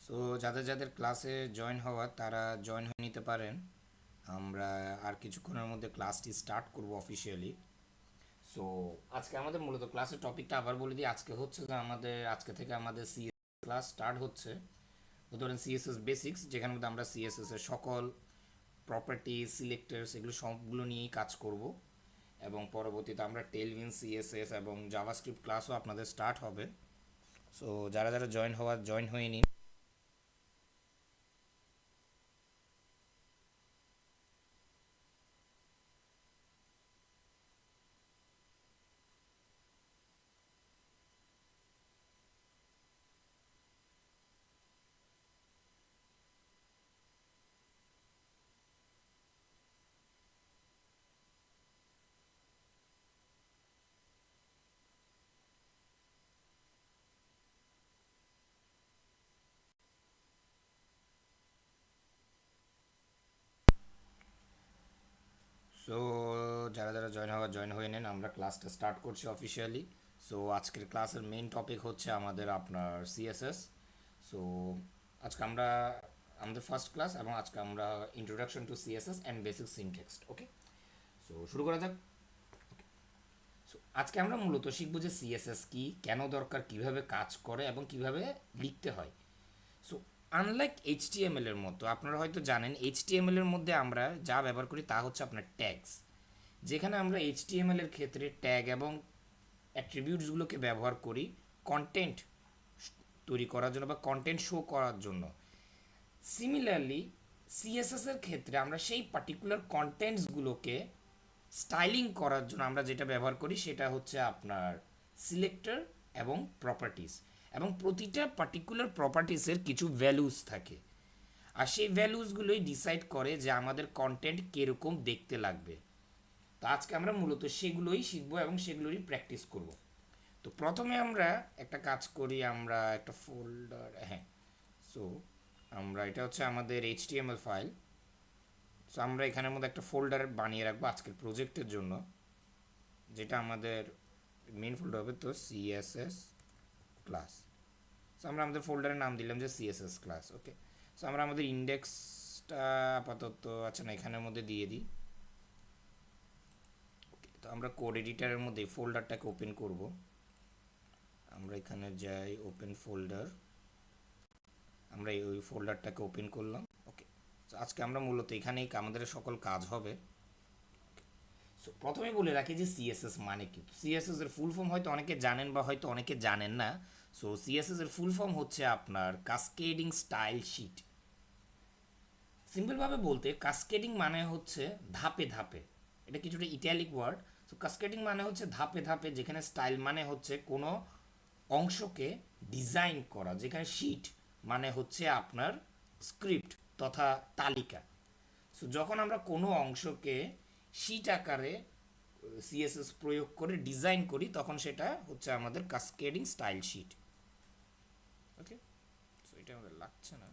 So যাদের যাদের ক্লাসে জয়েন হওয়ার তারা জয়েন হয়ে নিতে পারেন। আমরা আর কিছুক্ষণের মধ্যে ক্লাসটি স্টার্ট করব অফিসিয়ালি। সো আজকে আমাদের মূলত ক্লাসের টপিকটা আবার বলে দিই। আজকে হচ্ছে যে আজকে থেকে আমাদের সিএস ক্লাস স্টার্ট হচ্ছে। ধরেন সিএসএস বেসিক্স, যেখানে মধ্যে আমরা সিএসএস এর সকল প্রপার্টি সিলেক্টরস এগুলো সবগুলো নিয়েই কাজ করব। এবং পরবর্তীতে আমরা টেলভিন সিএসএস এবং জাভাস্ক্রিপ্ট ক্লাসও আপনাদের স্টার্ট হবে। সো যারা যারা জয়েন হয়ে নিন। সো যারা যারা জয়েন হয়ে নেন, আমরা ক্লাসটা স্টার্ট করছি অফিসিয়ালি। সো আজকের ক্লাসের মেইন টপিক হচ্ছে আমাদের আপনার সিএসএস। সো আজকে আমরা আমাদের ফার্স্ট ক্লাস, এবং আজকে আমরা introduction to CSS and basic syntax. Okay, so শুরু করা যাক। সো আজকে আমরা মূলত শিখবো যে সিএসএস কি, কেন দরকার, কিভাবে কাজ করে এবং কিভাবে লিখতে হয়। সো আনলাইক এইচটিএমএল এর মতো, আপনারা হয়তো জানেন এইচটিএমএল এর মধ্যে আমরা যা ব্যবহার করি তা হচ্ছে আপনার ট্যাগস। যেখানে আমরা এইচটিএমএল এর ক্ষেত্রে ট্যাগ এবং অ্যাট্রিবিউটসগুলোকে ব্যবহার করি কন্টেন্ট তৈরি করার জন্য বা কন্টেন্ট শো করার জন্য। সিমিলারলি সিএসএস এর ক্ষেত্রে আমরা সেই পার্টিকুলার কন্টেন্টসগুলোকে স্টাইলিং করার জন্য আমরা যেটা ব্যবহার করি সেটা হচ্ছে আপনার সিলেক্টর এবং প্রপার্টিস। এবং প্রতিটা পার্টিকুলার প্রপার্টিসের কিছু ভ্যালুস থাকে, আর সেই ভ্যালুসগুলোই ডিসাইড করে যে আমাদের কন্টেন্ট কীরকম দেখতে লাগবে। তো আজকে আমরা মূলত সেগুলোই শিখবো এবং সেগুলোরই প্র্যাকটিস করব। তো প্রথমে আমরা একটা কাজ করি, আমরা একটা ফোল্ডার, হ্যাঁ, সো আমরা এটা হচ্ছে আমাদের এইচটিএমএল ফাইল। সো আমরা এখানের মধ্যে একটা ফোল্ডার বানিয়ে রাখবো আজকের প্রজেক্টের জন্য, যেটা আমাদের মেন ফোল্ডার হবে। তো সিএসএস ক্লাস। সো আমরা আমাদের ফোল্ডারের নাম দিলাম যে সিএসএস ক্লাস। ওকে, সো আমরা আমাদের ইন্ডেক্সটা আপাতত আচ্ছা না এখানের মধ্যে দিয়ে দিই। তো আমরা কোড এডিটারের মধ্যে এই ফোল্ডারটাকে ওপেন করব। আমরা এখানে যাই, ওপেন ফোল্ডার, আমরা ওই ফোল্ডারটাকে ওপেন করলাম। ওকে, তো আজকে আমরা মূলত এখানেই আমাদের সকল কাজ হবে। সো প্রথমে বলে রাখি যে সিএসএস মানে কি। সিএসএস এর ফুল ফর্ম হয়তো অনেকে জানেন বা হয়তো অনেকে জানেন না। সো সিএসএস এর ফুল ফর্ম হচ্ছে আপনার কাসকেডিং স্টাইল শিট। সিম্পলভাবে বলতে কাসকেডিং মানে হচ্ছে ধাপে ধাপে, এটা কিছুটা ইটালিক ওয়ার্ড। সো কাসকেডিং মানে হচ্ছে ধাপে ধাপে, যেখানে স্টাইল মানে হচ্ছে কোনো অংশকে ডিজাইন করা, যেখানে শিট মানে হচ্ছে আপনার স্ক্রিপ্ট তথা তালিকা। সো যখন আমরা কোনো অংশকে শিট আকারে সিএসএস প্রয়োগ করে ডিজাইন করি তখন সেটা হচ্ছে আমাদের কাসকেডিং স্টাইল শিট। ওকে, সো এটা আমাদের লাগছে না।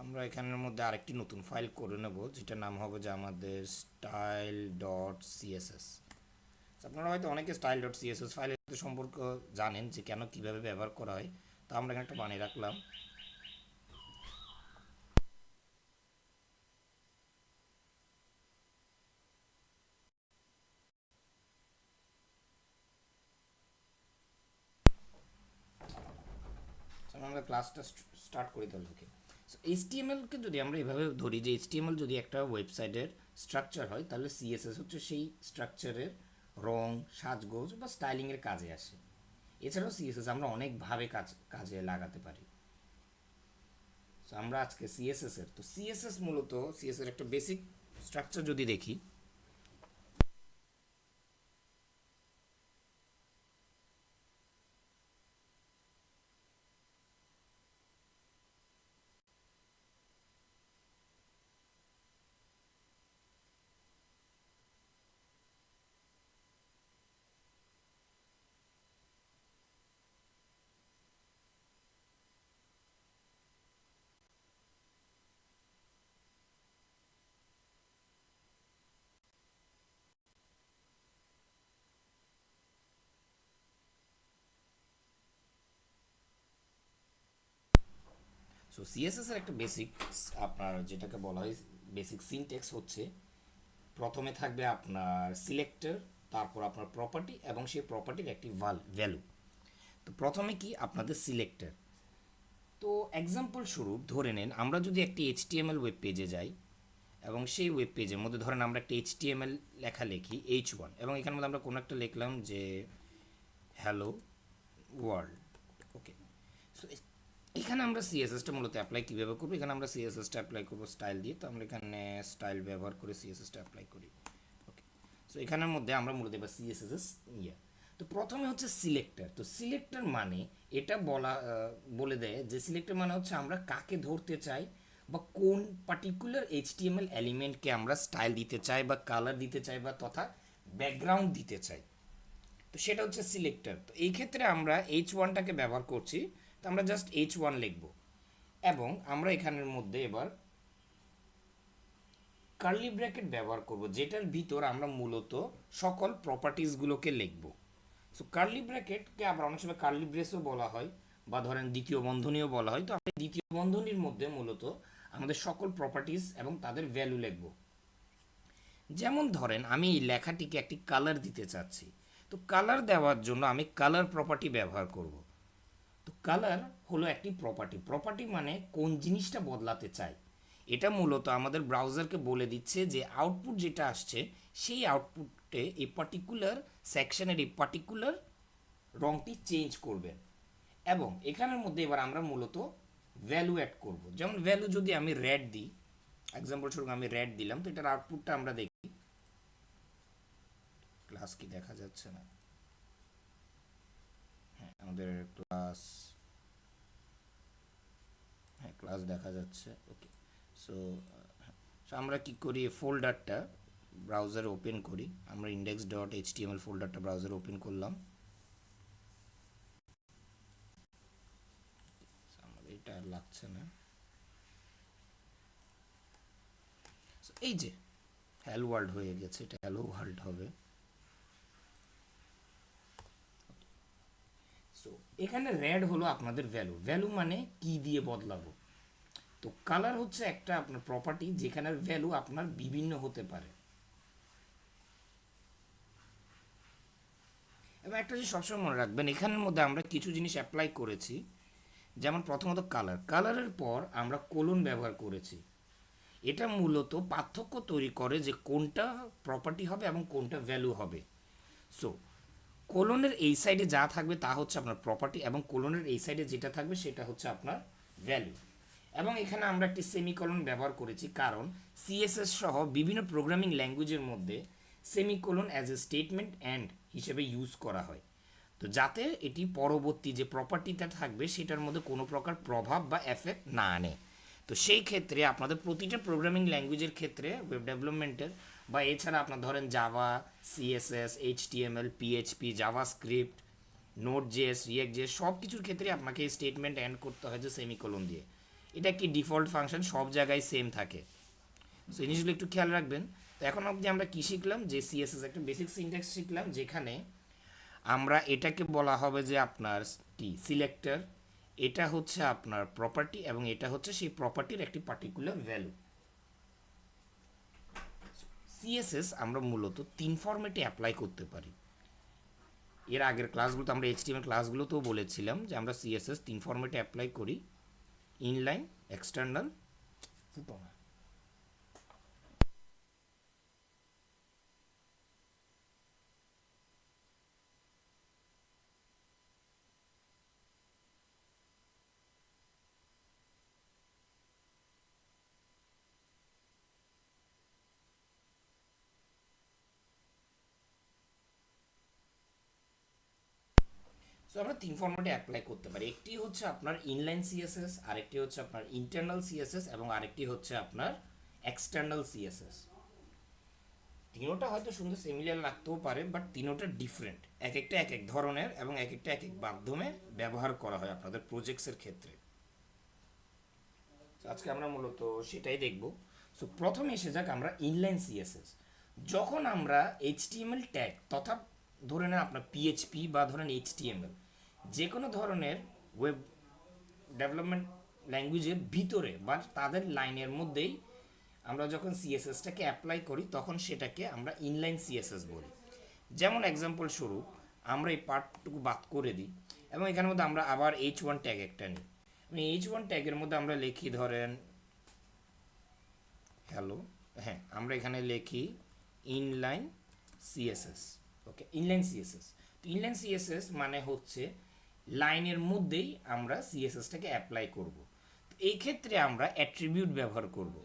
আমরা এখানের মধ্যে আরেকটি নতুন ফাইল করে নেব, যেটার নাম হবে যে আমাদের স্টাইল ডট সিএসএস। আপনারা হয়তো অনেকে স্টাইল ডট সিএসএস ফাইলের সম্পর্কে জানেন যে কেন কিভাবে ব্যবহার করা হয়। তো আমরা এখানে একটা বানিয়ে রাখলাম। আমরা ক্লাসটা স্টার্ট করি তাহলে। ওকে, সো এইচটিএমএলকে যদি আমরা এভাবে ধরি যে এইচটিএমএল যদি একটা ওয়েবসাইটের স্ট্রাকচার হয়, তাহলে সিএসএস হচ্ছে সেই স্ট্রাকচারের রং, সাজগোজ বা স্টাইলিংয়ের কাজে আসে। এছাড়াও সিএসএস আমরা অনেকভাবে কাজে লাগাতে পারি। সো আমরা আজকে সিএসএস এর, তো সিএসএস মূলত সিএসএস এর একটা বেসিক স্ট্রাকচার যদি দেখি। সো সিএসএস এর একটা বেসিক আপনার যেটাকে বলা হয় বেসিক সিনট্যাক্স হচ্ছে প্রথমে থাকবে আপনার সিলেক্টর, তারপর আপনার প্রপার্টি এবং সেই প্রপার্টির একটি ভ্যালু। তো প্রথমে কি আপনাদের সিলেক্টর। তো এক্সাম্পল স্বরূপ ধরে নেন আমরা যদি একটি এইচটিএমএল ওয়েব পেজে যাই এবং সেই ওয়েব পেজের মধ্যে ধরেন আমরা একটা এইচটিএমএল লেখা লিখি H1 এবং এখানের মধ্যে আমরা কোনো একটা লিখলাম যে হ্যালো ওয়ার্ল্ড। ওকে, সো এখানে আমরা সিএসএসটা মূলত অ্যাপ্লাই কীভাবে করবো, এখানে আমরা সিএসএসটা অ্যাপ্লাই করবো স্টাইল দিয়ে। তো আমরা এখানে স্টাইল ব্যবহার করে সিএসএসটা অ্যাপ্লাই করি। ওকে, সো এখানের মধ্যে আমরা মূলত এবার সিএসএস ইয়ে। তো প্রথমে হচ্ছে সিলেক্টর। তো সিলেক্টর মানে এটা বলে দেয় যে সিলেক্টর মানে হচ্ছে আমরা কাকে ধরতে চাই বা কোন পার্টিকুলার এইচটিএমএল এলিমেন্টকে আমরা স্টাইল দিতে চাই বা কালার দিতে চাই বা তথা ব্যাকগ্রাউন্ড দিতে চাই। তো সেটা হচ্ছে সিলেক্টর। তো এই ক্ষেত্রে আমরা H1টাকে ব্যবহার করছি। তো আমরা জাস্ট H1 লিখব এবং আমরা এখানের মধ্যে এবার কার্লি ব্র্যাকেট ব্যবহার করব, যেটার ভিতর আমরা মূলত সকল প্রপার্টিসগুলোকে লিখব। সো কার্লি ব্র্যাকেটকে আবার অনেক সময় কার্লি ব্রেসও বলা হয় বা ধরেন দ্বিতীয় বন্ধনীও বলা হয়। তো আমরা দ্বিতীয় বন্ধনীর মধ্যে মূলত আমাদের সকল প্রপার্টিস এবং তাদের ভ্যালু লিখব। যেমন ধরেন আমি এই লেখাটিকে একটি কালার দিতে চাচ্ছি। তো কালার দেওয়ার জন্য আমি কালার প্রপার্টি ব্যবহার করব। তো কালার হলো একটি প্রপার্টি। প্রপার্টি মানে কোন জিনিসটা বদলাতে চাই। এটা মূলত আমাদের ব্রাউজারকে বলে দিচ্ছে যে আউটপুট যেটা আসছে সেই আউটপুটে এই পার্টিকুলার সেকশনের এই পার্টিকুলার রংটি চেঞ্জ করবেন। এবং এখানের মধ্যে এবার আমরা মূলত ভ্যালু অ্যাড করব। যেমন ভ্যালু যদি আমি রেড দিই, এক্সাম্পল স্বরূপ আমি রেড দিলাম, তো এটার আউটপুটটা আমরা দেখি। ক্লাস কি দেখা যাচ্ছে না? হ্যাঁ, আমাদের ক্লাস, হ্যাঁ ক্লাস দেখা যাচ্ছে। ওকে, সো আমরা কি করি, ফোল্ডারটা ব্রাউজারে ওপেন করি। আমরা index.html ফোল্ডারটা ব্রাউজারে ওপেন করলাম। আমাদের এটা আর লাগছে না। এই যে হ্যালো ওয়ার্ল্ড হয়ে গেছে, এটা হ্যালো ওয়ার্ল্ড হবে। সো এখানে রেড হলো আপনাদের ভ্যালু। ভ্যালু মানে কি দিয়ে বদলাবো। তো কালার হচ্ছে একটা আপনার প্রপার্টি যেখানের ভ্যালু আপনার বিভিন্ন হতে পারে। এবং একটা জিনিস সবসময় মনে রাখবেন, এখানের মধ্যে আমরা কিছু জিনিস অ্যাপ্লাই করেছি। যেমন প্রথমত কালার, কালারের পর আমরা কোলন ব্যবহার করেছি। এটা মূলত পার্থক্য তৈরি করে যে কোনটা প্রপার্টি হবে এবং কোনটা ভ্যালু হবে। সো কোলনের এই সাইডে যা থাকবে তা হচ্ছে আপনার প্রপার্টি এবং কোলনের এই সাইডে যেটা থাকবে সেটা হচ্ছে আপনার ভ্যালু। এবং এখানে আমরা একটি সেমিকোলন ব্যবহার করেছি কারণ সিএসএস সহ বিভিন্ন প্রোগ্রামিং ল্যাঙ্গুয়েজের মধ্যে semicolon as a statement and হিসেবে ইউজ করা হয়। তো যাতে এটি পরবর্তী যে প্রপার্টিটা থাকবে সেটার মধ্যে কোনো প্রকার প্রভাব বা এফেক্ট না আনে। তো সেই ক্ষেত্রে আপনাদের প্রতিটা প্রোগ্রামিং ল্যাঙ্গুয়েজের ক্ষেত্রে ওয়েব ডেভেলপমেন্টের বা এছাড়া আপনার ধরেন Java, CSS, HTML, PHP, JavaScript, note JS, react JS সব কিছুর ক্ষেত্রে আপনাকে স্টেটমেন্ট এন্ড করতে হয় যে সেমিকোলন দিয়ে। এটা একটি ডিফল্ট ফাংশন, সব জায়গায় সেম থাকে। সো এই জিনিসগুলো একটু খেয়াল রাখবেন। তো এখন অবধি আমরা কী শিখলাম, যে সিএসএস একটা বেসিক সিনট্যাক্স শিখলাম, যেখানে আমরা এটাকে বলা হবে যে আপনার কি সিলেক্টর, এটা হচ্ছে আপনার প্রপার্টি এবং এটা হচ্ছে সেই প্রপার্টির একটি পার্টিকুলার ভ্যালু। সিএসএস আমরা মূলত তিন ফরম্যাটে অ্যাপ্লাই করতে পারি। এর আগের ক্লাসগুলোতে আমরা এইচটিএমএল ক্লাসগুলোতেও বলেছিলাম যে আমরা সিএসএস তিন ফরম্যাটে অ্যাপ্লাই করি: ইনলাইন, এক্সটার্নাল, ফুটনা। সো আমরা তিন ফরম্যাটে অ্যাপ্লাই করতে পারি। একটি হচ্ছে আপনার ইনলাইন সিএসএস, আরেকটি হচ্ছে আপনার ইন্টারনাল সিএসএস এবং আরেকটি হচ্ছে আপনার এক্সটার্নাল সিএসএস। তিনোটা হয়তো সুন্দর সিমিলার লাগতেও পারে, বাট তিনোটা ডিফারেন্ট। এক একটা এক এক ধরনের এবং এক একটা এক এক মাধ্যমে ব্যবহার করা হয় আপনাদের প্রজেক্টসের ক্ষেত্রে। আজকে আমরা মূলত সেটাই দেখব। সো প্রথমে এসে যাক আমরা ইনলাইন সিএসএস। যখন আমরা এইচটিএমএল ট্যাগ তথা ধরে নেন আপনার পিএইচপি বা ধরেন এইচটিএমএল যে কোনো ধরনের ওয়েব ডেভেলপমেন্ট ল্যাঙ্গুয়েজের ভিতরে বা তাদের লাইনের মধ্যেই আমরা যখন সিএসএসটাকে অ্যাপ্লাই করি তখন সেটাকে আমরা ইনলাইন সিএসএস বলি। যেমন এক্সাম্পল স্বরূপ আমরা এই পার্টটুকু বাদ করে দিই এবং এখানের মধ্যে আমরা আবার H1 ট্যাগ একটা নিই। আমি H1 ট্যাগের মধ্যে আমরা লিখি ধরেন হ্যালো, হ্যাঁ আমরা এখানে লিখি ইনলাইন সিএসএস। ওকে, ইনলাইন সিএসএস। তো ইনলাইন সিএসএস মানে হচ্ছে লাইনের মধ্যেই আমরা সিএসএসটাকে অ্যাপ্লাই করব। তো এই ক্ষেত্রে আমরা অ্যাট্রিবিউট ব্যবহার করব।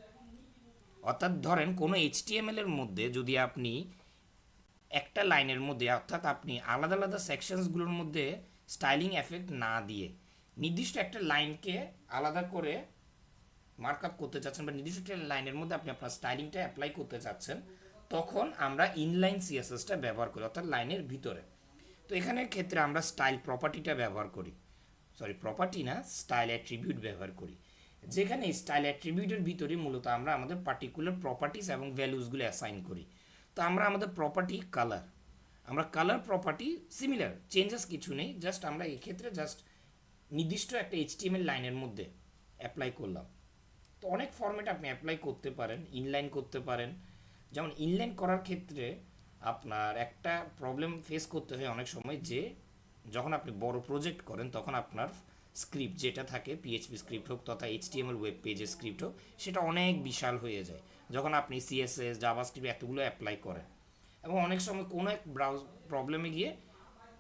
অর্থাৎ ধরেন কোনো এইচটিএমএল এর মধ্যে যদি আপনি একটা লাইনের মধ্যে অর্থাৎ আপনি আলাদা আলাদা সেকশনসগুলোর মধ্যে স্টাইলিং এফেক্ট না দিয়ে নির্দিষ্ট একটা লাইনকে আলাদা করে মার্ক আপ করতে চাচ্ছেন বা নির্দিষ্ট একটা লাইনের মধ্যে আপনি আপনার স্টাইলিংটা অ্যাপ্লাই করতে চাচ্ছেন, তখন আমরা ইনলাইন সিএসএসটা ব্যবহার করি অর্থাৎ লাইনের ভিতরে। তো এখানের ক্ষেত্রে আমরা স্টাইল প্রপার্টিটা ব্যবহার করি, সরি প্রপার্টি না, স্টাইল অ্যাট্রিবিউট ব্যবহার করি, যেখানে স্টাইল অ্যাট্রিবিউটের ভিতরে মূলত আমরা আমাদের পার্টিকুলার প্রপার্টিস এবং ভ্যালুসগুলো অ্যাসাইন করি। তো আমরা আমাদের প্রপার্টি কালার, আমরা কালার প্রপার্টি সিমিলার, চেঞ্জেস কিছু নেই, জাস্ট আমরা এই ক্ষেত্রে জাস্ট নির্দিষ্ট একটা এইচটিএমএল লাইনের মধ্যে অ্যাপ্লাই করলাম। তো অনেক ফরম্যাট আপনি অ্যাপ্লাই করতে পারেন, ইনলাইন করতে পারেন। যেমন ইনলাইন করার ক্ষেত্রে আপনার একটা প্রবলেম ফেস করতে হয় অনেক সময়, যে যখন আপনি বড় প্রজেক্ট করেন তখন আপনার স্ক্রিপ্ট যেটা থাকে পিএইচপি স্ক্রিপ্ট হোক তথা এইচটিএমএল ওয়েব পেজের স্ক্রিপ্ট হোক, সেটা অনেক বিশাল হয়ে যায় যখন আপনি সিএসএস জাভাস্ক্রিপ্ট এতগুলো অ্যাপ্লাই করেন। এবং অনেক সময় কোনো এক ব্রাউজ প্রবলেমে গিয়ে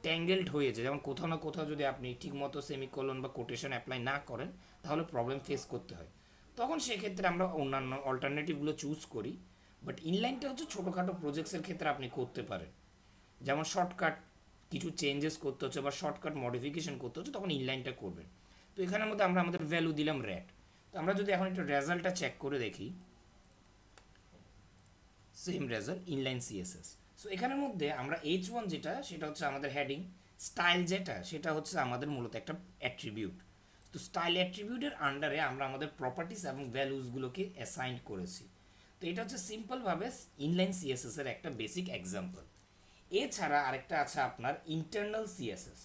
ট্যাঙ্গেলড হয়ে যায়, যেমন কোথাও না কোথাও যদি আপনি ঠিকমতো সেমিকোলন বা কোটেশন অ্যাপ্লাই না করেন তাহলে প্রবলেম ফেস করতে হয়। তখন সেক্ষেত্রে আমরা অন্যান্য অল্টারনেটিভগুলো চুজ করি। বাট ইনলাইনটা হচ্ছে ছোটোখাটো প্রজেক্টসের ক্ষেত্রে আপনি করতে পারেন, যেমন শর্টকাট কিছু চেঞ্জেস করতে হচ্ছে বা শর্টকাট মডিফিকেশন করতে হচ্ছে, তখন ইনলাইনটা করবেন। তো এখানের মধ্যে আমরা আমাদের ভ্যালু দিলাম র্যাট। তো আমরা যদি এখন একটু রেজাল্টটা চেক করে দেখি, same result inline CSS. So এখানের মধ্যে আমরা H1 যেটা সেটা হচ্ছে আমাদের হেডিং, স্টাইল যেটা সেটা হচ্ছে আমাদের মূলত একটা অ্যাট্রিবিউট। তো স্টাইল অ্যাট্রিবিউটের আন্ডারে আমরা আমাদের প্রপার্টিস এবং ভ্যালুসগুলোকে অ্যাসাইন করেছি। তো এটা হচ্ছে সিম্পলভাবে ইনলাইন সিএসএস এর একটা বেসিক এক্সাম্পল। এছাড়া আরেকটা আছে আপনার internal CSS.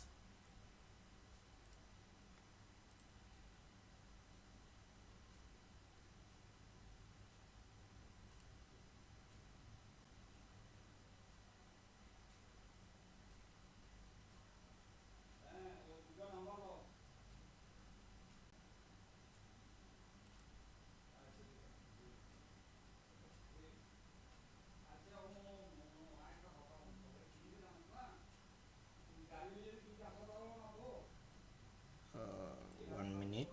One minute.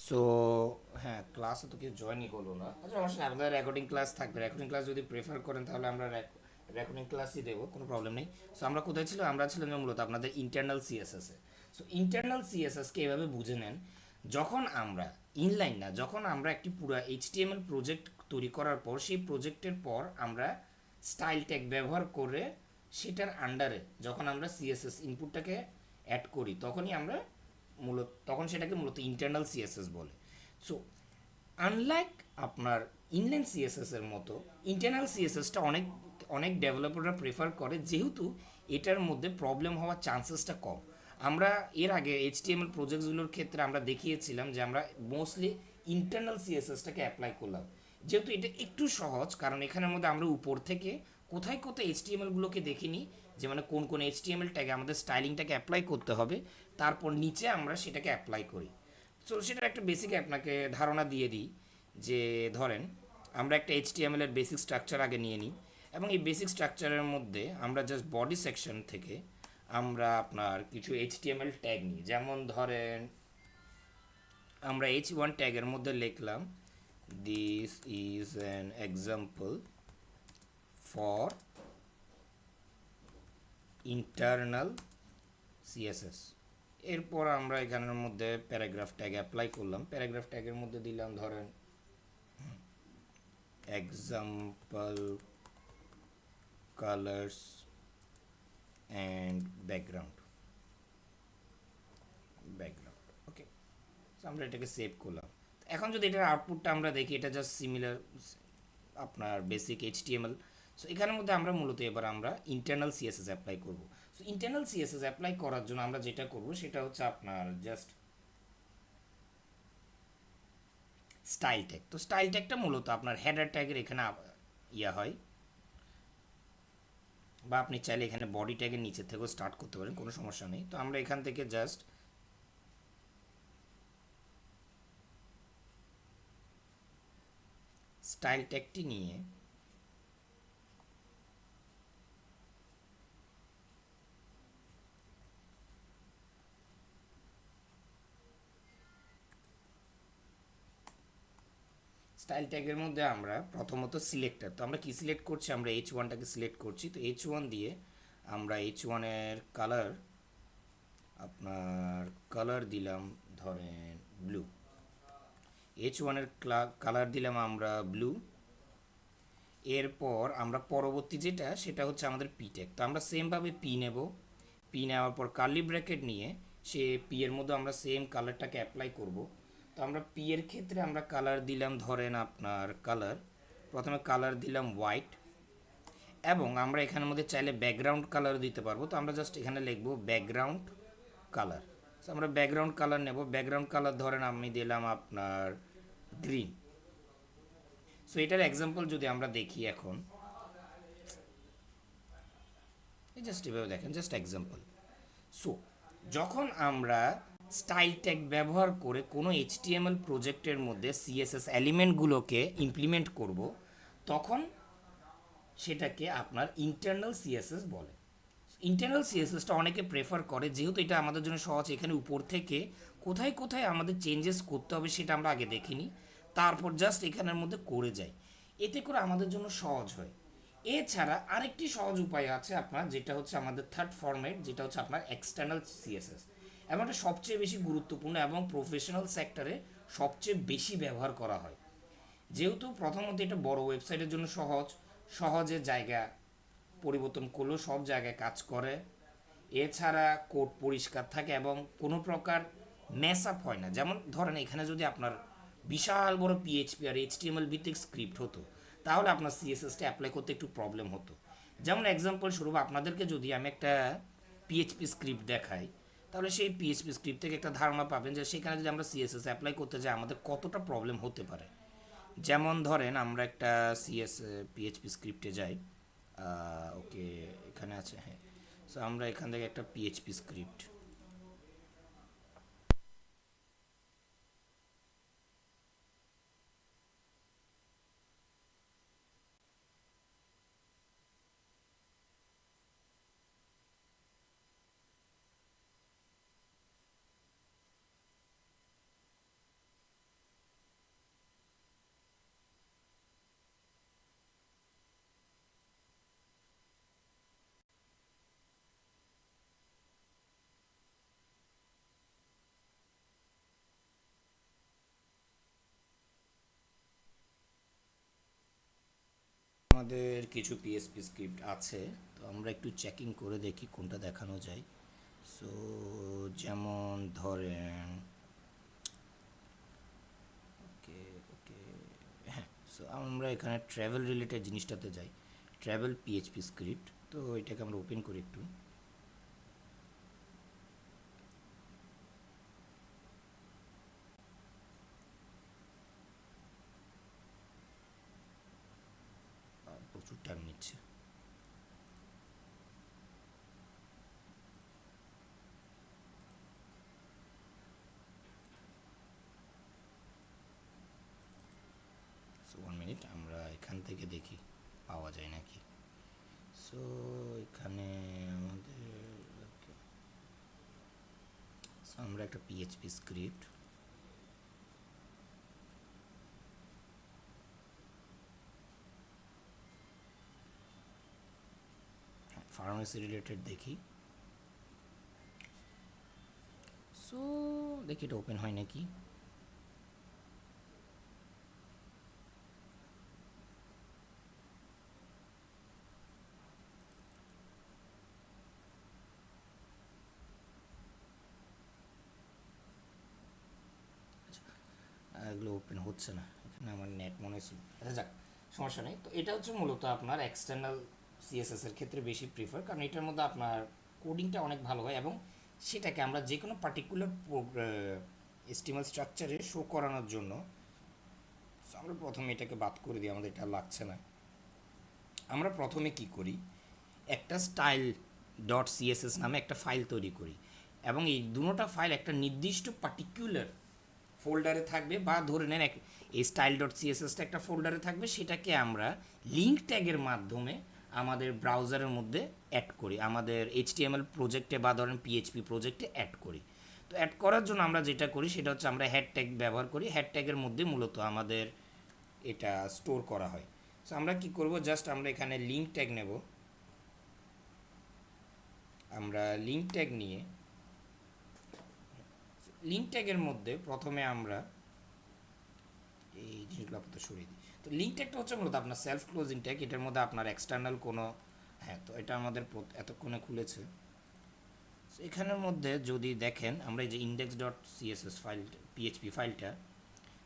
So হ্যাঁ, ক্লাসে তো কেউ জয়েনই করলো না। আচ্ছা অবশ্যই আপনাদের রেকর্ডিং ক্লাস থাকবে, রেকর্ডিং ক্লাস যদি প্রেফার করেন তাহলে আমরা রেকর্ডিং ক্লাসই দেবো, কোনো প্রবলেম নেই। সো আমরা কোথায় ছিল, আমরা ছিলাম যে মূলত আপনাদের ইন্টারনাল সিএসএস এ। সো ইন্টারনাল সিএসএসকে এভাবে বুঝে নেন, যখন আমরা ইনলাইন না, যখন আমরা একটি পুরো এইচটিএমএল প্রজেক্ট তৈরি করার পর সেই প্রজেক্টের পর আমরা স্টাইল ট্যাগ ব্যবহার করে সেটার আন্ডারে যখন আমরা সিএসএস ইনপুটটাকে অ্যাড করি তখনই আমরা তখন সেটাকে মূলত ইন্টারনাল সিএসএস বলে। সো আনলাইক আপনার ইনলাইন সিএসএস এর মতো ইন্টারনাল সিএসএসটা অনেক অনেক ডেভেলপাররা প্রেফার করে, যেহেতু এটার মধ্যে প্রবলেম হওয়ার চান্সেসটা কম। আমরা এর আগে এইচটিএমএল প্রজেক্টসগুলোর ক্ষেত্রে আমরা দেখিয়েছিলাম যে আমরা মোস্টলি ইন্টারনাল সিএসএসটাকে অ্যাপ্লাই করলাম, যেহেতু এটা একটু সহজ, কারণ এখানের মধ্যে আমরা উপর থেকে কোথায় কোথায় এইচটিএমএলগুলোকে দেখিনি, যে মানে কোন কোন এইচটিএমএল ট্যাগে আমাদের স্টাইলিংটাকে অ্যাপ্লাই করতে হবে, তারপর নিচে আমরা সেটাকে অ্যাপ্লাই করি। সো সেটার একটা বেসিক আপনাকে ধারণা দিয়ে দিই, যে ধরেন আমরা একটা এইচটিএমএল এর বেসিক স্ট্রাকচার আগে নিয়ে নিই, এবং এই বেসিক স্ট্রাকচারের মধ্যে আমরা জাস্ট বডি সেকশন থেকে আমরা আপনার কিছু এইচটিএমএল ট্যাগ নিই। যেমন ধরেন আমরা H1 ট্যাগের মধ্যে লিখলাম this is an example for internal CSS. এরপর আমরা এখানের মধ্যে প্যারাগ্রাফ ট্যাগ অ্যাপ্লাই করলাম, প্যারাগ্রাফ ট্যাগের মধ্যে দিলাম ধরেন example colors and background okay. So আমরা এটাকে সেভ করলাম। এখন যদি এটার আউটপুটটা আমরা দেখি, এটা জাস্ট সিমিলার আপনার বেসিক এইচটিএমএল। সো এখানের মধ্যে আমরা মূলত এবার আমরা ইন্টারনাল সিএসএস অ্যাপ্লাই করব। সো ইন্টারনাল সিএসএস অ্যাপ্লাই করার জন্য আমরা যেটা করব সেটা হচ্ছে আপনার জাস্ট স্টাইল ট্যাগ। তো স্টাইল ট্যাগটা মূলত আপনার হেডার ট্যাগের এখানে ইয়া হয়, বা আপনি চাইলে এখানে বডি ট্যাগের নিচে থেকেও স্টার্ট করতে পারেন, কোনো সমস্যা নেই। তো আমরা এখান থেকে জাস্ট স্টাইল ট্যাগটি নিয়ে স্টাইল ট্যাগের মধ্যে আমরা প্রথমত সিলেক্টর, তো আমরা কি সিলেক্ট করছি, আমরা H1টাকে সিলেক্ট করছি। তো H1 দিয়ে আমরা H1-এর কালার আপনার কালার দিলাম ধরেন ব্লু। H1-এর কালার দিলাম আমরা ব্লু। এরপর আমরা পরবর্তী যেটা সেটা হচ্ছে আমাদের পি ট্যাগ। তো আমরা সেমভাবে পি নেব। পি নেওয়ার পর কার্লি ব্র্যাকেট নিয়ে সে পি এর মধ্যে আমরা সেম কালারটাকে অ্যাপ্লাই করব। তো আমরা পি এর ক্ষেত্রে আমরা কালার দিলাম ধরেন আপনার কালার, প্রথমে কালার দিলাম হোয়াইট, এবং আমরা এখানের মধ্যে চাইলে ব্যাকগ্রাউন্ড কালার দিতে পারবো। তো আমরা জাস্ট এখানে লিখবো ব্যাকগ্রাউন্ড কালার। সো আমরা ব্যাকগ্রাউন্ড কালার নেব। ব্যাকগ্রাউন্ড কালার ধরেন আমি দিলাম আপনার গ্রিন। সো এটার এক্সাম্পল যদি আমরা দেখি এখন, জাস্ট এভাবে দেখেন, জাস্ট এক্সাম্পল। সো যখন আমরা স্টাইল ট্যাগ ব্যবহার করে কোনো এইচটিএমএল প্রজেক্টের মধ্যে সিএসএস এলিমেন্টগুলোকে ইমপ্লিমেন্ট করব, তখন সেটাকে আপনার ইন্টারনাল সিএসএস বলে। ইন্টারনাল সিএসএসটা অনেকে প্রেফার করে, যেহেতু এটা আমাদের জন্য সহজ। এখানে উপর থেকে কোথায় কোথায় আমাদের চেঞ্জেস করতে হবে সেটা আমরা আগে দেখিনি, তারপর জাস্ট এখানের মধ্যে করে যাই, এতে করে আমাদের জন্য সহজ হয়। এছাড়া আরেকটি সহজ উপায় আছে আপনার, যেটা হচ্ছে আমাদের থার্ড ফরম্যাট, যেটা হচ্ছে আপনার এক্সটার্নাল সিএসএস। এবং এটা সবচেয়ে বেশি গুরুত্বপূর্ণ এবং প্রফেশনাল সেক্টরে সবচেয়ে বেশি ব্যবহার করা হয়। যেহেতু প্রথমত এটা বড় ওয়েবসাইটের জন্য সহজ, সহজে জায়গা পরিবর্তন করলেও সব জায়গায় কাজ করে। এছাড়া কোড পরিষ্কার থাকে এবং কোনো প্রকার মেস আপ হয় না। যেমন ধরেন এখানে যদি আপনার বিশাল বড় পিএইচপি আর এইচটিএমএল ভিত্তিক স্ক্রিপ্ট হতো, তাহলে আপনার সিএসএসটা অ্যাপ্লাই করতে একটু প্রবলেম হতো। যেমন এক্সাম্পল স্বরূপ আপনাদেরকে যদি আমি একটা পিএইচপি স্ক্রিপ্ট দেখাই, তাহলে সেই পিএইচপি স্ক্রিপ্ট থেকে একটা ধারণা পাবেন যে সেখানে যদি আমরা সিএসএস অ্যাপ্লাই করতে যাই আমাদের কতটা প্রবলেম হতে পারে। যেমন ধরেন আমরা একটা পিএইচপি স্ক্রিপ্টে যাই। ওকে, এখানে আছে, হ্যাঁ। সো আমরা এখান থেকে একটা পিএইচপি স্ক্রিপ্ট, আমাদের কিছু পিএইচপি স্ক্রিপ্ট আছে। তো আমরা একটু চেকিং করে দেখি কোনটা দেখানো যায়। সো যেমন ধরেন, ওকে ওকে, হ্যাঁ। সো আমরা এখানে ট্রাভেল রিলেটেড জিনিসটাতে যাই, ট্রাভেল পিএইচপি স্ক্রিপ্ট। তো এটাকে আমরা ওপেন করি একটু। প্রচুর টাইম নিচ্ছে। সো 1 মিনিট, আমরা এখান থেকে দেখি পাওয়া যায় নাকি। সো এখানে আমাদের আমরা একটা পিএইচপি স্ক্রিপ্ট, ফার্মেসি রিলেটেড দেখি। সো দেখি এটা ওপেন হয় নাকি। ফাইলগুলো ওপেন হচ্ছে না, এখানে আমার নেট মনে হয়েছিল। আচ্ছা যাক, সমস্যা নেই। তো এটা হচ্ছে মূলত আপনার এক্সটার্নাল সিএসএস এর ক্ষেত্রে বেশি প্রিফার, কারণ এটার মধ্যে আপনার কোডিংটা অনেক ভালো হয় এবং সেটাকে আমরা যে কোনো পার্টিকুলার এস্টিমাল স্ট্রাকচারে শো করানোর জন্য আমরা প্রথমে এটাকে বাদ করে দিই, আমাদের এটা লাগছে না। আমরা প্রথমে কি করি, একটা স্টাইল ডট সিএসএস নামে একটা ফাইল তৈরি করি এবং এই দুটোটা ফাইল একটা নির্দিষ্ট পার্টিকুলার ফোল্ডারে থাকবে, বা ধরে নেন এই স্টাইল ডট সিএসএসটা একটা ফোল্ডারে থাকবে, সেটাকে আমরা লিঙ্ক ট্যাগের মাধ্যমে আমাদের ব্রাউজারের মধ্যে অ্যাড করি, আমাদের এইচটিএমএল প্রজেক্টে বা ধরেন পিএইচপি প্রজেক্টে অ্যাড করি। তো অ্যাড করার জন্য আমরা যেটা করি সেটা হচ্ছে আমরা হ্যাড ট্যাগ ব্যবহার করি। হ্যাড ট্যাগের মধ্যে মূলত আমাদের এটা স্টোর করা হয়। সো আমরা কি করব, জাস্ট আমরা এখানে লিঙ্ক ট্যাগ নেব। আমরা লিঙ্ক ট্যাগ নিয়ে লিঙ্ক ট্যাগের মধ্যে প্রথমে আমরা এই জিনিসগুলো আপাতত সরিয়ে দিই। তো লিঙ্ক ট্যাগটা হচ্ছে মূলত আপনার সেলফ ক্লোজিং ট্যাগ, এটার মধ্যে আপনার এক্সটার্নাল কোনো, হ্যাঁ তো এটা আমাদের এতক্ষণে খুলেছে। এখানের মধ্যে যদি দেখেন আমরা এই যে index dot CSS file PHP ফাইলটা,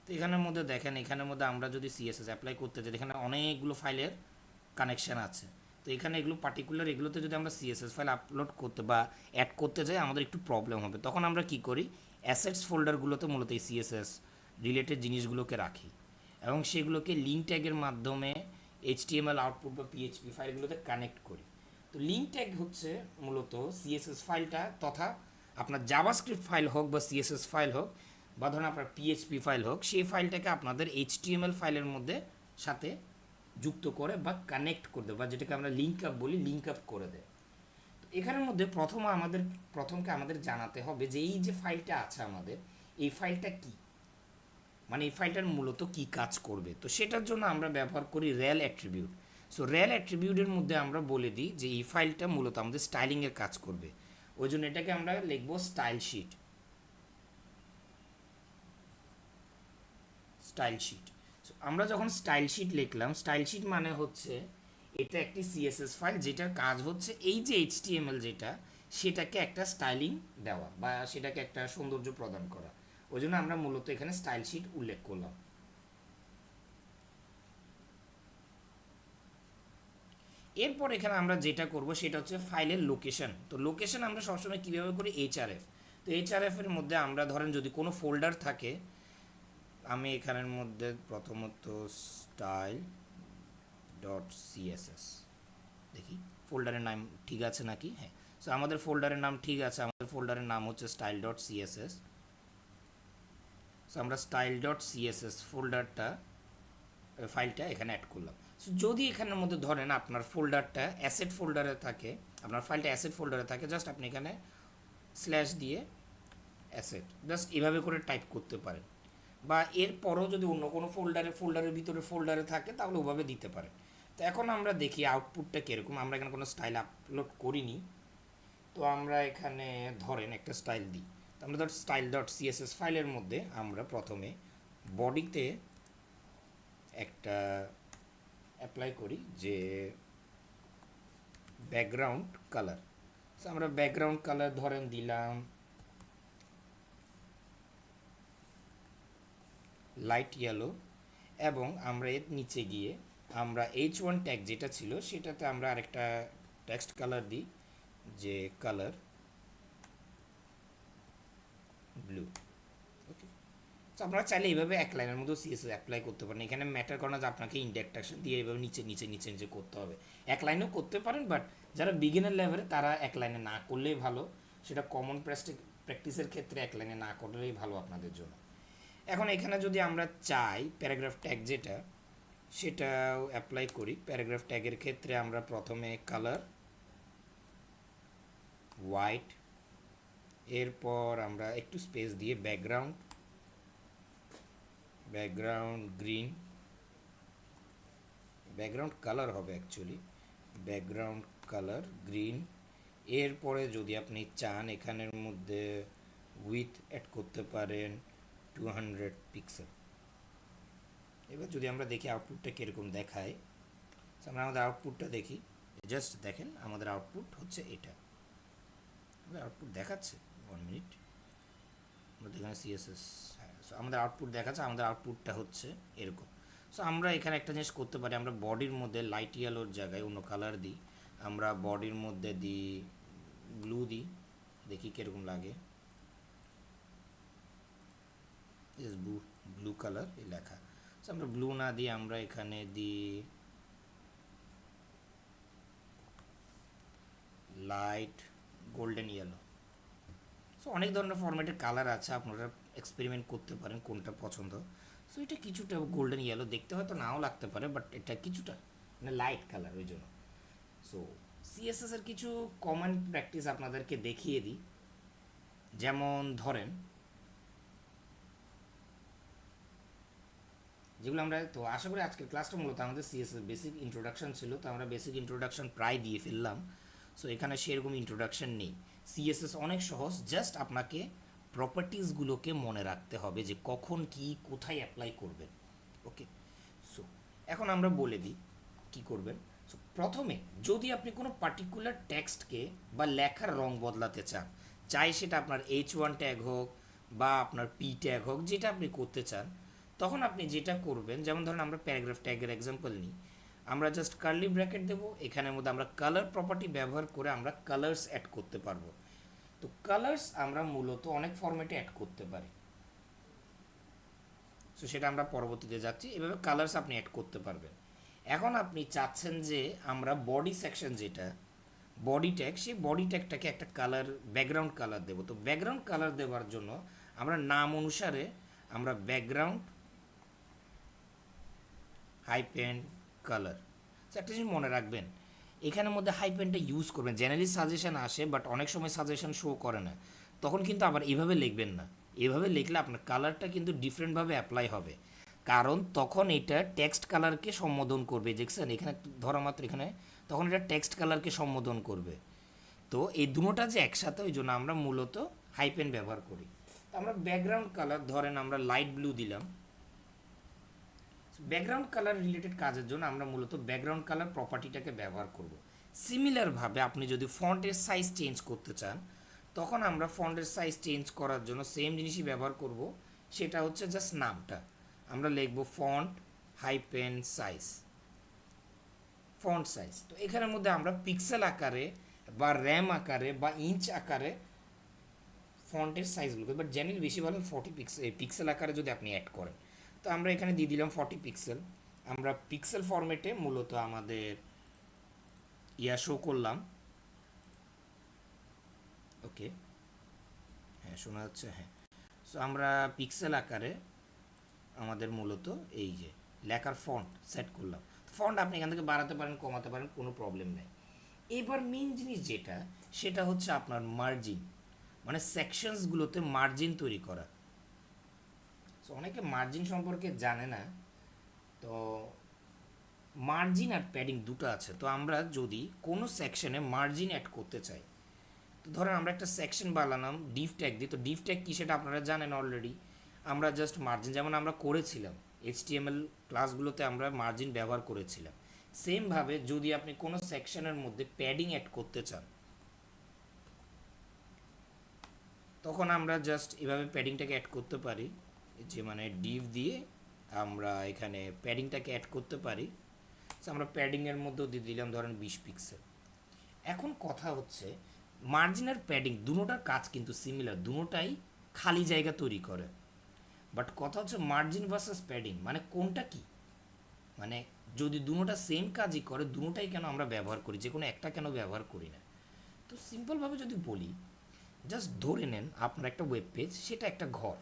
তো এখানের মধ্যে দেখেন, এখানের মধ্যে আমরা যদি সিএসএস অ্যাপ্লাই করতে যাই এখানে অনেকগুলো ফাইলের কানেকশান আছে। তো এখানে এগুলো পার্টিকুলার, এগুলোতে যদি আমরা সিএসএস ফাইল আপলোড করতে বা অ্যাড করতে যাই আমাদের একটু প্রবলেম হবে। তখন আমরা কি করি, অ্যাসেটস ফোল্ডারগুলোতে মূলত এই সিএসএস রিলেটেড জিনিসগুলোকে রাখি এবং সেগুলোকে লিঙ্ক ট্যাগের মাধ্যমে এইচটিএমএল আউটপুট বা পিএইচপি ফাইলগুলোতে কানেক্ট করি। তো লিঙ্ক ট্যাগ হচ্ছে মূলত সিএসএস ফাইলটা, তথা আপনার জাভাস্ক্রিপ্ট ফাইল হোক বা সিএসএস ফাইল হোক বা ধরুন আপনার পিএইচপি ফাইল হোক, সেই ফাইলটাকে আপনাদের এইচটিএমএল ফাইলের মধ্যে সাথে যুক্ত করে বা কানেক্ট করে দেয়, বা যেটাকে আমরা লিঙ্ক আপ বলি, লিঙ্ক আপ করে দেয়। তো এখানের মধ্যে প্রথমকে আমাদের জানাতে হবে যে এই যে ফাইলটা আছে আমাদের, এই ফাইলটা কি, মানে এই ফাইলটার মূলত কি কাজ করবে। তো সেটার জন্য আমরা ব্যবহার করি রেল অ্যাট্রিবিউট। সো রেল অ্যাট্রিবিউটের মধ্যে আমরা বলে দিই যে এই ফাইলটা মূলত আমাদের স্টাইলিংয়ের কাজ করবে, ওই জন্য এটাকে আমরা লিখবো স্টাইল শিট। আমরা যখন স্টাইল শিট লিখলাম, স্টাইল শিট মানে হচ্ছে এটা একটি সিএসএস ফাইল যেটার কাজ হচ্ছে এই যে এইচটিএমএল যেটা, সেটাকে একটা স্টাইলিং দেওয়া বা সেটাকে একটা সৌন্দর্য প্রদান করা, ওই জন্য আমরা মূলত এখানে স্টাইল শিট উল্লেখ করলাম। এরপর এখানে আমরা যেটা করব সেটা হচ্ছে ফাইলের লোকেশন। তো লোকেশন আমরা সবসময় কীভাবে করি, এইচআরএফ। তো এইচআরএফ এর মধ্যে আমরা ধরেন যদি কোনো ফোল্ডার থাকে, আমি এখানের মধ্যে প্রথমত স্টাইল ডট সিএসএস দেখি ফোল্ডারের নাম ঠিক আছে নাকি। হ্যাঁ, সো আমাদের ফোল্ডারের নাম ঠিক আছে, আমাদের ফোল্ডারের নাম হচ্ছে স্টাইল ডট সিএসএস। সো আমরা স্টাইল ডট সিএসএস ফাইলটা এখানে অ্যাড করলাম। সো যদি এখানের মধ্যে ধরেন আপনার ফোল্ডারটা অ্যাসেট ফোল্ডারে থাকে, আপনার ফাইলটা অ্যাসেট ফোল্ডারে থাকে, জাস্ট আপনি এখানে স্ল্যাশ দিয়ে অ্যাসেট জাস্ট এভাবে করে টাইপ করতে পারেন, বা এরপরও যদি অন্য কোনো ফোল্ডারের ভিতরে ফোল্ডারে থাকে তাহলে ওভাবে দিতে পারেন। তো এখন আমরা দেখি আউটপুটটা কীরকম। আমরা এখানে কোনো স্টাইল আপলোড করিনি, তো আমরা এখানে ধরেন একটা স্টাইল দিই। তো আমরা ধর স্টাইল ডট সিএসএস ফাইলের মধ্যে আমরা প্রথমে বডিতে একটা অ্যাপ্লাই করি যে ব্যাকগ্রাউন্ড কালার। সো আমরা ব্যাকগ্রাউন্ড কালার ধরেন দিলাম লাইট ইয়েলো, এবং আমরা এর নিচে গিয়ে আমরা H1 ট্যাগ যেটা ছিল সেটাতে আমরা আরেকটা টেক্সট কালার দিই, যে কালার ব্লু। ওকে, তো আপনারা চাইলে এইভাবে এক লাইনের মধ্যে সিএসএস অ্যাপ্লাই করতে পারেন। এখানে ম্যাটার করে না যে আপনাকে ইন্ডেক্টেশন দিয়ে এইভাবে নিচে নিচে নিচে নিচে করতে হবে, এক লাইনেও করতে পারেন, বাট যারা বিগিনার লেভেলে তারা এক লাইনে না করলেই ভালো। সেটা কমন প্র্যাকটিসের ক্ষেত্রে এক লাইনে না করলেই ভালো আপনাদের জন্য। এখন এখানে যদি আমরা চাই প্যারাগ্রাফ ট্যাগ যেটা, সেটাও অ্যাপ্লাই করি। প্যারাগ্রাফ ট্যাগের ক্ষেত্রে আমরা প্রথমে কালার হোয়াইট, এরপর আমরা একটু স্পেস দিয়ে ব্যাকগ্রাউন্ড গ্রিন, ব্যাকগ্রাউন্ড কালার হবে অ্যাকচুয়ালি, ব্যাকগ্রাউন্ড কালার গ্রিন। এরপরে যদি আপনি চান এখানের মধ্যে উইথ অ্যাড করতে পারেন 200 পিক্সেল। এবার যদি আমরা দেখি আউটপুটটা কীরকম দেখায়, আমরা আমাদের আউটপুটটা দেখি, জাস্ট দেখেন আমাদের আউটপুট হচ্ছে এটা, আমাদের আউটপুট দেখাচ্ছে। 1 মিনিট, আমাদের এখানে সিএসএস, হ্যাঁ। সো আমাদের আউটপুট দেখাচ্ছে, আমাদের আউটপুটটা হচ্ছে এরকম। সো আমরা এখানে একটা জিনিস করতে পারি, আমরা বডির মধ্যে লাইট ইয়েলোর জায়গায় অন্য কালার দিই। আমরা বডির মধ্যে দিই ব্লু দিই, দেখি কীরকম লাগে। ইস ব্লু, ব্লু কালার এই লেখা। সো আমরা ব্লু না দিয়ে আমরা এখানে দিই লাইট গোল্ডেন ইয়েলো। সো অনেক ধরনের ফরম্যাটের কালার আছে, আপনারা এক্সপেরিমেন্ট করতে পারেন কোনটা পছন্দ। সো এটা কিছুটা গোল্ডেন ইয়েলো দেখতে হয়তো নাও লাগতে পারে, বাট এটা কিছুটা মানে লাইট কালার, ওই জন্য। সো সিএসএস এর কিছু কমন প্র্যাকটিস আপনাদেরকে দেখিয়ে দিই। যেমন ধরেন, যেগুলো আমরা, তো আশা করি আজকের ক্লাসটা মূলত আমাদের সিএসএস বেসিক ইন্ট্রোডাকশন ছিল, তো আমরা বেসিক ইন্ট্রোডাকশন প্রায় দিয়ে ফেললাম। সো এখানে সেরকম ইন্ট্রোডাকশন নেই। সিএসএস অনেক সহজ, জাস্ট আপনাকে প্রপার্টিসগুলোকে মনে রাখতে হবে যে কখন কি কোথায় অ্যাপ্লাই করবেন। ওকে, সো এখন আমরা বলে দিই কী করবেন। সো প্রথমে যদি আপনি কোনো পার্টিকুলার টেক্সটকে বা লেখার রং বদলাতে চান, চাই সেটা আপনার H1 ট্যাগ হোক বা আপনার পি ট্যাগ হোক, যেটা আপনি করতে চান, তখন আপনি যেটা করবেন, যেমন ধরেন আমরা প্যারাগ্রাফ ট্যাগের এক্সাম্পল নিই, আমরা জাস্ট কার্লি ব্র্যাকেট দেবো, এখানের মধ্যে আমরা কালার প্রপার্টি ব্যবহার করে আমরা কালার্স অ্যাড করতে পারবো। তো কালার্স আমরা মূলত অনেক ফরম্যাটে অ্যাড করতে পারি। সো সেটা আমরা পরবর্তীতে যাচ্ছি, এভাবে কালার্স আপনি অ্যাড করতে পারবেন। এখন আপনি চাচ্ছেন যে আমরা বডি সেকশন, যেটা বডি ট্যাগ, সেই বডি ট্যাগটাকে একটা কালার, ব্যাকগ্রাউন্ড কালার দেবো। তো ব্যাকগ্রাউন্ড কালার দেওয়ার জন্য আমরা নাম অনুসারে আমরা ব্যাকগ্রাউন্ড হাইপেন কালার। একটা জিনিস মনে রাখবেন, এখানের মধ্যে হাইপেনটা ইউজ করবেন, জেনারেলি সাজেশন আসে বাট অনেক সময় সাজেশন শো করে না, তখন কিন্তু আবার এভাবে লিখবেন না। এভাবে লিখলে আপনার কালারটা কিন্তু ডিফারেন্টভাবে অ্যাপ্লাই হবে, কারণ তখন এটা টেক্সট কালারকে সম্বোধন করবে। দেখছেন এখানে ধরা মাত্র এখানে, তখন এটা টেক্সট কালারকে সম্বোধন করবে। তো এই দুটোটা যে একসাথে, ওই জন্য আমরা মূলত হাইপেন ব্যবহার করি। তো আমরা ব্যাকগ্রাউন্ড কালার ধরেন আমরা লাইট ব্লু দিলাম। ব্যাকগ্রাউন্ড কালার রিলেটেড কাজের জন্য আমরা মূলত ব্যাকগ্রাউন্ড কালার প্রপার্টিটাকে ব্যবহার করব। সিমিলারভাবে আপনি যদি ফন্টের সাইজ চেঞ্জ করতে চান, তখন আমরা ফন্টের সাইজ চেঞ্জ করার জন্য সেম জিনিসই ব্যবহার করব, সেটা হচ্ছে জাস্ট নামটা আমরা লিখব font hyphen size, font size. তো এখানের মধ্যে আমরা পিক্সেল আকারে বা র্যাম আকারে বা ইঞ্চ আকারে ফন্টের সাইজগুলো, বাট জেনারেলি বেশি ভালো 40 পিক্সেল আকারে যদি আপনি অ্যাড করেন। তো আমরা এখানে দিয়ে দিলাম 40 পিক্সেল। আমরা পিক্সেল ফরম্যাটে মূলত আমাদের শো করলাম। ওকে, হ্যাঁ শোনা যাচ্ছে, হ্যাঁ। সো আমরা পিক্সেল আকারে আমাদের মূলত এই যে লেখার ফন্ট সেট করলাম। ফন্ট আপনি এখান থেকে বাড়াতে পারেন, কমাতে পারেন, কোনো প্রবলেম নেই। এবার মেন জিনিস যেটা, সেটা হচ্ছে আপনার মার্জিন, মানে সেকশনসগুলোতে মার্জিন তৈরি করা। সো অনেকে মার্জিন সম্পর্কে জানে না। তো মার্জিন আর প্যাডিং দুটো আছে। তো আমরা যদি কোনো সেকশনে মার্জিন অ্যাড করতে চাই, তো ধরেন আমরা একটা সেকশন বানালাম ডিভ ট্যাগ দিই। তো ডিভ ট্যাগ কী সেটা আপনারা জানেন অলরেডি। আমরা জাস্ট মার্জিন, যেমন আমরা করেছিলাম HTML ক্লাসগুলোতে আমরা মার্জিন ব্যবহার করেছিলাম, সেমভাবে যদি আপনি কোনো সেকশনের মধ্যে প্যাডিং অ্যাড করতে চান, তখন আমরা জাস্ট এভাবে প্যাডিংটাকে অ্যাড করতে পারি, যে মানে ডিভ দিয়ে আমরা এখানে প্যাডিংটাকে অ্যাড করতে পারি। আমরা প্যাডিংয়ের মধ্যেও দিয়ে দিলাম ধরেন 20 পিক্সেল। এখন কথা হচ্ছে মার্জিন আর প্যাডিং দুটোটার কাজ কিন্তু সিমিলার, দুটোটাই খালি জায়গা তৈরি করে। বাট কথা হচ্ছে মার্জিন ভার্সেস প্যাডিং মানে কোনটা কি, মানে যদি দুটোটা সেম কাজই করে, দুটোটাই কেন আমরা ব্যবহার করি, যে কোনো একটা কেন ব্যবহার করি না? তো সিম্পলভাবে যদি বলি, জাস্ট ধরে নেন আপনার একটা ওয়েব পেজ, সেটা একটা ঘর।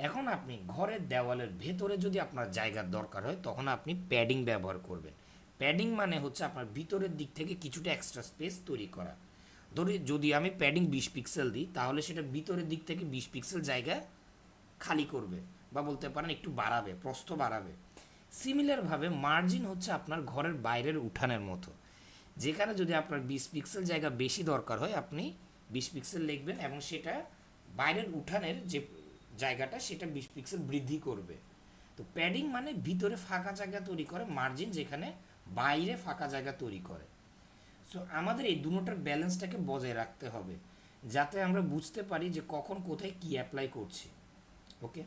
এখন আপনি ঘরের দেওয়ালের ভেতরে যদি আপনার জায়গার দরকার হয়, তখন আপনি প্যাডিং ব্যবহার করবেন। প্যাডিং মানে হচ্ছে আপনার ভিতরের দিক থেকে কিছুটা এক্সট্রা স্পেস তৈরি করা। ধরি যদি আমি প্যাডিং 20 পিক্সেল দিই, তাহলে সেটা ভিতরের দিক থেকে 20 পিক্সেল জায়গা খালি করবে, বা বলতে পারেন একটু বাড়াবে, প্রস্থ বাড়াবে। সিমিলারভাবে মার্জিন হচ্ছে আপনার ঘরের বাইরের উঠানের মতো, যেখানে যদি আপনার 20 পিক্সেল জায়গা বেশি দরকার হয়, আপনি 20 পিক্সেল লিখবেন এবং সেটা বাইরের উঠানের যে জায়গাটা, সেটা 20 পিক্সেল বৃদ্ধি করবে। তো প্যাডিং মানে ভিতরে ফাঁকা জায়গা তৈরি করে, মার্জিন যেখানে বাইরে ফাঁকা জায়গা তৈরি করে। সো আমাদের এই দুটোটার ব্যালেন্সটাকে বজায় রাখতে হবে, যাতে আমরা বুঝতে পারি যে কখন কোথায় কি অ্যাপ্লাই করছি। ওকে,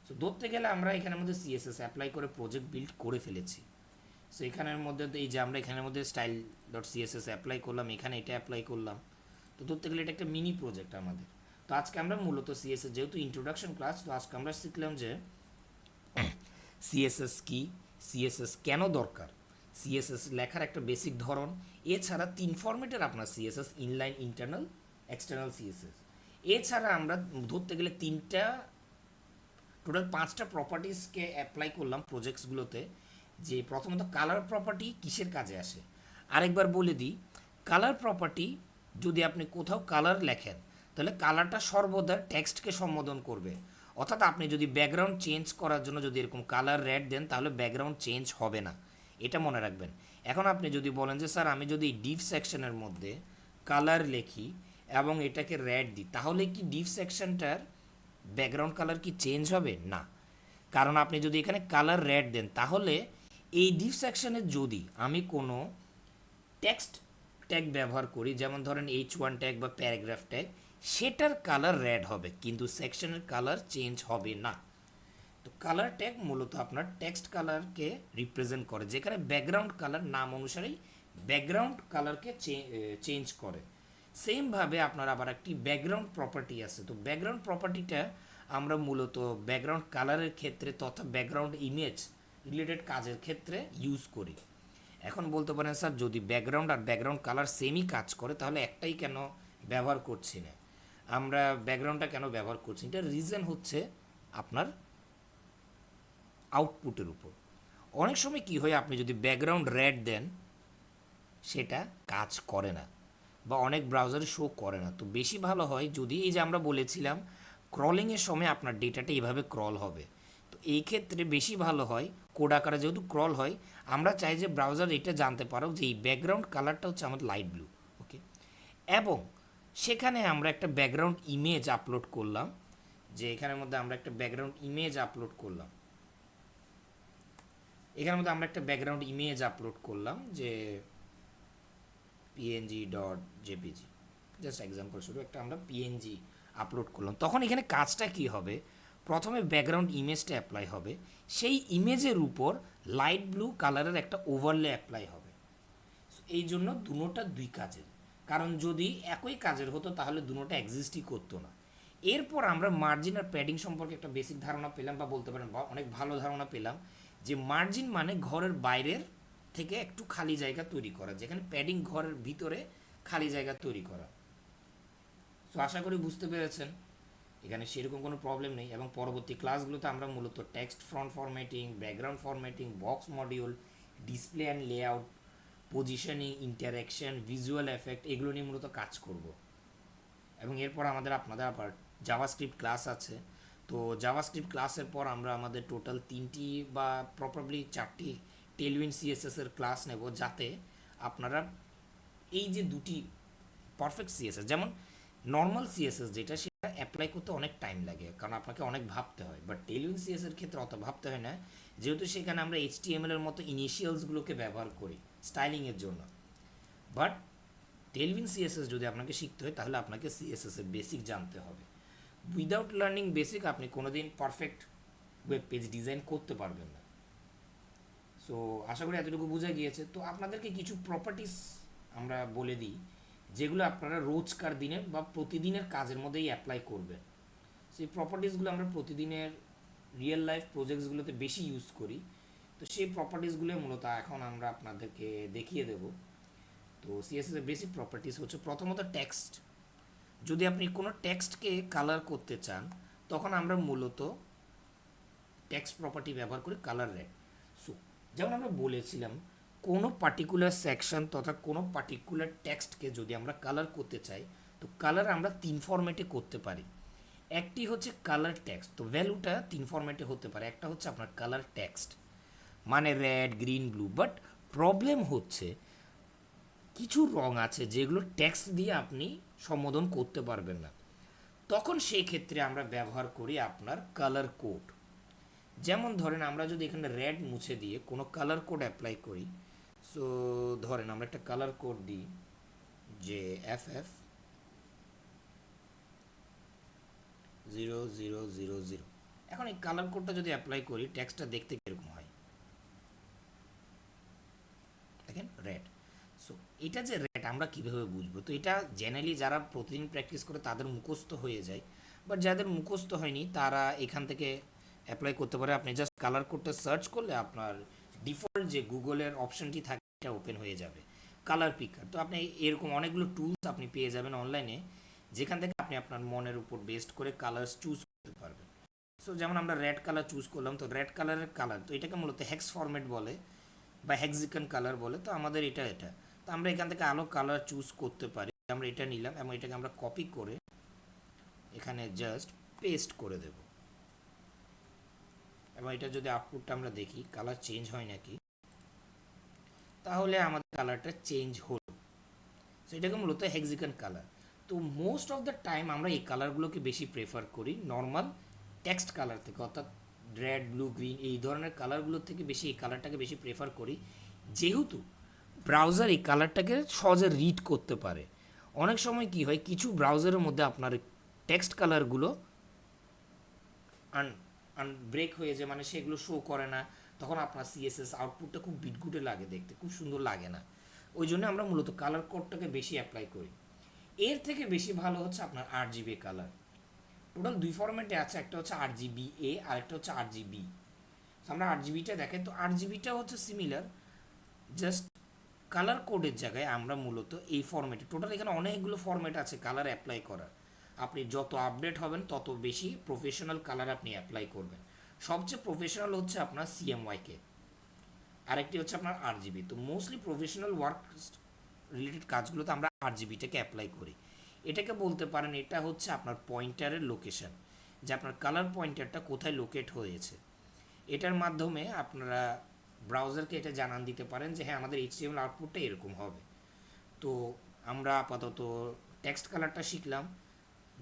সো ধরতে গেলে আমরা এখানের মধ্যে সিএসএস অ্যাপ্লাই করে প্রজেক্ট বিল্ড করে ফেলেছি। সো এখানের মধ্যে এই যে আমরা এখানের মধ্যে স্টাইল ডট সিএসএস অ্যাপ্লাই করলাম, এখানে এটা অ্যাপ্লাই করলাম। তো ধরতে গেলে এটা একটা মিনি প্রজেক্ট আমাদের। তো আজকে আমরা মূলত সিএসএস, যেহেতু ইন্ট্রোডাকশন ক্লাস, তো আজকে আমরা শিখলাম যে সিএসএস কি, সিএসএস কেন দরকার, সিএসএস লেখার একটা বেসিক ধরন, এছাড়া 3 ফরম্যাটের আপনার CSS: inline, internal, external CSS. এছাড়া আমরা ধরতে গেলে টোটাল 5টা প্রপার্টিসকে অ্যাপ্লাই করলাম প্রজেক্টসগুলোতে। যে প্রথমত কালার প্রপার্টি কিসের কাজে আসে আরেকবার বলে দিই। কালার প্রপার্টি, যদি আপনি কোথাও কালার লেখেন তাহলে কালারটা সর্বদা টেক্সটকে সম্বোধন করবে। অর্থাৎ আপনি যদি ব্যাকগ্রাউন্ড চেঞ্জ করার জন্য যদি এরকম কালার রেড দেন তাহলে ব্যাকগ্রাউন্ড চেঞ্জ হবে না, এটা মনে রাখবেন। এখন আপনি যদি বলেন যে স্যার আমি যদি ডিপ সেকশনের মধ্যে কালার লিখি এবং এটাকে রেড দিই, তাহলে কি ডিপ সেকশনটার ব্যাকগ্রাউন্ড কালার কি চেঞ্জ হবে? না, কারণ আপনি যদি এখানে কালার রেড দেন তাহলে এই ডিপ সেকশনে যদি আমি কোনো টেক্সট ট্যাগ ব্যবহার করি, যেমন ধরেন H1 ট্যাগ বা প্যারাগ্রাফ ট্যাগ, সেটার কালার রেড হবে কিন্তু সেকশনের কালার চেঞ্জ হবে না। তো কালার ট্যাগ মূলত আপনার টেক্সট কালারকে রিপ্রেজেন্ট করে, যেখানে ব্যাকগ্রাউন্ড কালার নাম অনুসারেই ব্যাকগ্রাউন্ড কালারকে চেঞ্জ করে। সেমভাবে আপনার আবার একটি ব্যাকগ্রাউন্ড প্রপার্টি আছে। তো ব্যাকগ্রাউন্ড প্রপার্টিটা আমরা মূলত ব্যাকগ্রাউন্ড কালারের ক্ষেত্রে তথা ব্যাকগ্রাউন্ড ইমেজ রিলেটেড কাজের ক্ষেত্রে ইউজ করি। এখন বলতে পারেন স্যার যদি ব্যাকগ্রাউন্ড আর ব্যাকগ্রাউন্ড কালার সেমই কাজ করে তাহলে একটাই কেন ব্যবহার করছি না, আমরা ব্যাকগ্রাউন্ডটা কেন ব্যবহার করছি? এটার রিজন হচ্ছে আপনার আউটপুটের উপর। অনেক সময় কি হয়, আপনি যদি ব্যাকগ্রাউন্ড রেড দেন সেটা কাজ করে না বা অনেক ব্রাউজারে শো করে না। তো বেশি ভালো হয় যদি, এই যে আমরা বলেছিলাম ক্রলিংয়ের সময় আপনার ডেটাটা এইভাবে ক্রল হবে, তো এই ক্ষেত্রে বেশি ভালো হয় কোড আকারে যেহেতু ক্রল হয়, আমরা চাই যে ব্রাউজার এটা জানতে পারো যে এই ব্যাকগ্রাউন্ড কালারটা হচ্ছে আমাদের লাইট ব্লু। ওকে, এবং সেখানে আমরা একটা ব্যাকগ্রাউন্ড ইমেজ আপলোড করলাম, যে এখানের মধ্যে আমরা একটা ব্যাকগ্রাউন্ড ইমেজ আপলোড করলাম, এখানের মধ্যে আমরা একটা ব্যাকগ্রাউন্ড ইমেজ আপলোড করলাম যে png.jpg, জাস্ট এক্সাম্পল শুরু একটা আমরা পিএনজি আপলোড করলাম। তখন এখানে কাজটা কি হবে, প্রথমে ব্যাকগ্রাউন্ড ইমেজটা অ্যাপ্লাই হবে, সেই ইমেজের উপর লাইট ব্লু কালারের একটা ওভারলে অ্যাপ্লাই হবে। এই জন্য দুটোটা দুই কাজের, কারণ যদি একই কাজের হতো তাহলে দুটোটা এক্সিস্টই করতো না। এরপর আমরা মার্জিন আর প্যাডিং সম্পর্কে একটা বেসিক ধারণা পেলাম, বা বলতে পারেন বা অনেক ভালো ধারণা পেলাম যে মার্জিন মানে ঘরের বাইরের থেকে একটু খালি জায়গা তৈরি করা, যেখানে প্যাডিং ঘরের ভিতরে খালি জায়গা তৈরি করা। তো আশা করি বুঝতে পেরেছেন, এখানে সেরকম কোনো প্রবলেম নেই। এবং পরবর্তী ক্লাসগুলোতে আমরা মূলত text front formatting, background formatting, box module, display and layout, positioning, interaction, visual effect, এগুলো নিয়ে মূলত কাজ করব। এবং এরপর আপনাদের আবার জাভাস্ক্রিপ্ট ক্লাস আছে। তো জাভাস্ক্রিপ্ট ক্লাসের পর আমরা আমাদের টোটাল 3টি বা প্রপারলি 4টি টেলউইন্ড সিএসএস এর ক্লাস নেব, যাতে আপনারা এই যে দুটি পারফেক্ট সিএসএস, যেমন নর্মাল সিএসএস যেটা, সেটা অ্যাপ্লাই করতে অনেক টাইম লাগে কারণ আপনাকে অনেক ভাবতে হয়, বাট টেলউইন্ড সিএসএস এর ক্ষেত্রে অত ভাবতে হয় না, যেহেতু সেখানে আমরা এইচটিএমএল এর মতো ইনিশিয়ালসগুলোকে ব্যবহার করি স্টাইলিংয়ের জন্য। বাট টেলউইন্ড সিএসএস যদি আপনাকে শিখতে হয় তাহলে আপনাকে সিএসএস এর বেসিক জানতে হবে। উইদাউট লার্নিং বেসিক আপনি কোনোদিন পারফেক্ট ওয়েব পেজ ডিজাইন করতে পারবেন না। সো আশা করি এতটুকু বোঝা গিয়েছে। তো আপনাদেরকে কিছু প্রপার্টিস আমরা বলে দিই, যেগুলো আপনারা রোজকার দিনের বা প্রতিদিনের কাজের মধ্যেই অ্যাপ্লাই করবেন। সেই প্রপার্টিসগুলো আমরা প্রতিদিনের রিয়েল লাইফ প্রজেক্টসগুলোতে বেশি ইউজ করি। তো সেই প্রপার্টিসগুলো মূলত এখন আমরা আপনাদেরকে দেখিয়ে দেব। তো সিএসএস এর বেসিক প্রপার্টিস হচ্ছে প্রথমত টেক্সট। যদি আপনি কোনো টেক্সটকে কালার করতে চান তখন আমরা মূলত টেক্সট প্রপার্টি ব্যবহার করি, কালার রেড। সো যেমন আমরা বলেছিলাম কোনো পার্টিকুলার সেকশন তথা কোনো পার্টিকুলার টেক্সটকে যদি আমরা কালার করতে চাই তো কালার আমরা 3 ফরম্যাটে করতে পারি। একটি হচ্ছে কালার টেক্সট, তো ভ্যালুটা 3 ফরম্যাটে হতে পারে। একটা হচ্ছে আপনার কালার টেক্সট মানে red, green, blue. But problem হচ্ছে কিছু রং আছে যেগুলো টেক্সট দিয়ে আপনি সম্বোধন করতে পারবেন না, তখন সেই ক্ষেত্রে আমরা ব্যবহার করি আপনার কালার কোড। যেমন ধরেন আমরা যদি এখানে রেড মুছে দিয়ে কোনো কালার কোড অ্যাপ্লাই করি, সো ধরেন আমরা একটা কালার কোড দিই যে FF 0 0 0 0। এখন এই কালার কোডটা যদি অ্যাপ্লাই করি, টেক্সটটা দেখতে কীরকম হয় দেখেন, রেড। সো এটা যে রেড আমরা কীভাবে বুঝবো? তো এটা জেনারেলি যারা প্রতিদিন প্র্যাকটিস করে তাদের মুখস্থ হয়ে যায়, বাট যাদের মুখস্থ হয়নি তারা এখান থেকে অ্যাপ্লাই করতে পারে। আপনি জাস্ট কালার কোডটা সার্চ করলে আপনার ডিফল্ট যে গুগলের অপশনটি থাকে এটা ওপেন হয়ে যাবে, কালার পিকার। তো আপনি এরকম অনেকগুলো টুলস আপনি পেয়ে যাবেন অনলাইনে, যেখান থেকে আপনি আপনার মনের উপর বেস্ট করে কালার চুজ করতে পারবেন। সো যেমন আমরা রেড কালার চুজ করলাম, তো রেড কালারের কালার তো এটাকে মূলত হেক্স ফরম্যাট বলে বা হেক্সিকন কালার বলে। তো আমাদের এটা তো আমরা এখান থেকে আলো কালার চুজ করতে পারি। আমরা এটা নিলাম এবং এটাকে আমরা কপি করে এখানে জাস্ট পেস্ট করে দেব, এবং এটা যদি আউটপুটটা আমরা দেখি কালার চেঞ্জ হয় নাকি, তাহলে আমাদের কালারটা চেঞ্জ হলো। সো এটাকে মূলত হেক্সিকন কালার। তো মোস্ট অফ দ্য টাইম আমরা এই কালারগুলোকে বেশি প্রেফার করি নর্মাল টেক্সট কালার থেকে, অর্থাৎ রেড, ব্লু, গ্রিন এই ধরনের কালারগুলোর থেকে বেশি এই কালারটাকে বেশি প্রেফার করি, যেহেতু ব্রাউজার এই কালারটাকে সহজে রিড করতে পারে। অনেক সময় কি হয়, কিছু ব্রাউজারের মধ্যে আপনার টেক্সট কালারগুলো ব্রেক হয়ে যায়, মানে সেগুলো শো করে না, তখন আপনার সিএসএস আউটপুটটা খুব বিটগুটে লাগে, দেখতে খুব সুন্দর লাগে না। ওই জন্য আমরা মূলত কালার কোডটাকে বেশি অ্যাপ্লাই করি। এর থেকে বেশি ভালো হচ্ছে আপনার RGB কালার। টোটাল দুই ফরম্যাটে আছে, একটা হচ্ছে RGBA আর একটা হচ্ছে RGB। আমরা RGBটা দেখাই, তো RGBটা হচ্ছে সিমিলার, জাস্ট কালার কোডের জায়গায় আমরা মূলত এই ফরম্যাটে, টোটাল এখানে অনেকগুলো ফরম্যাট আছে কালার অ্যাপ্লাই করার। আপনি যত আপডেট হবেন তত বেশি প্রফেশনাল কালার আপনি অ্যাপ্লাই করবেন। সবচেয়ে প্রফেশনাল হচ্ছে আপনার CMYK, আরেকটি হচ্ছে আপনার RGB। তো মোস্টলি প্রফেশনাল ওয়ার্ক রিলেটেড কাজগুলোতে আমরা RGBটাকে অ্যাপ্লাই করি। এটাকে বলতে পারেন এটা হচ্ছে আপনার পয়েন্টারের লোকেশন, যে আপনার কালার পয়েন্টারটা কোথায় লোকেট হয়েছে। এটার মাধ্যমে আপনারা ব্রাউজারকে এটা জানান দিতে পারেন যে হ্যাঁ আমাদের HTML আউটপুটটা এরকম হবে। তো আমরা আপাতত টেক্সট কালারটা শিখলাম,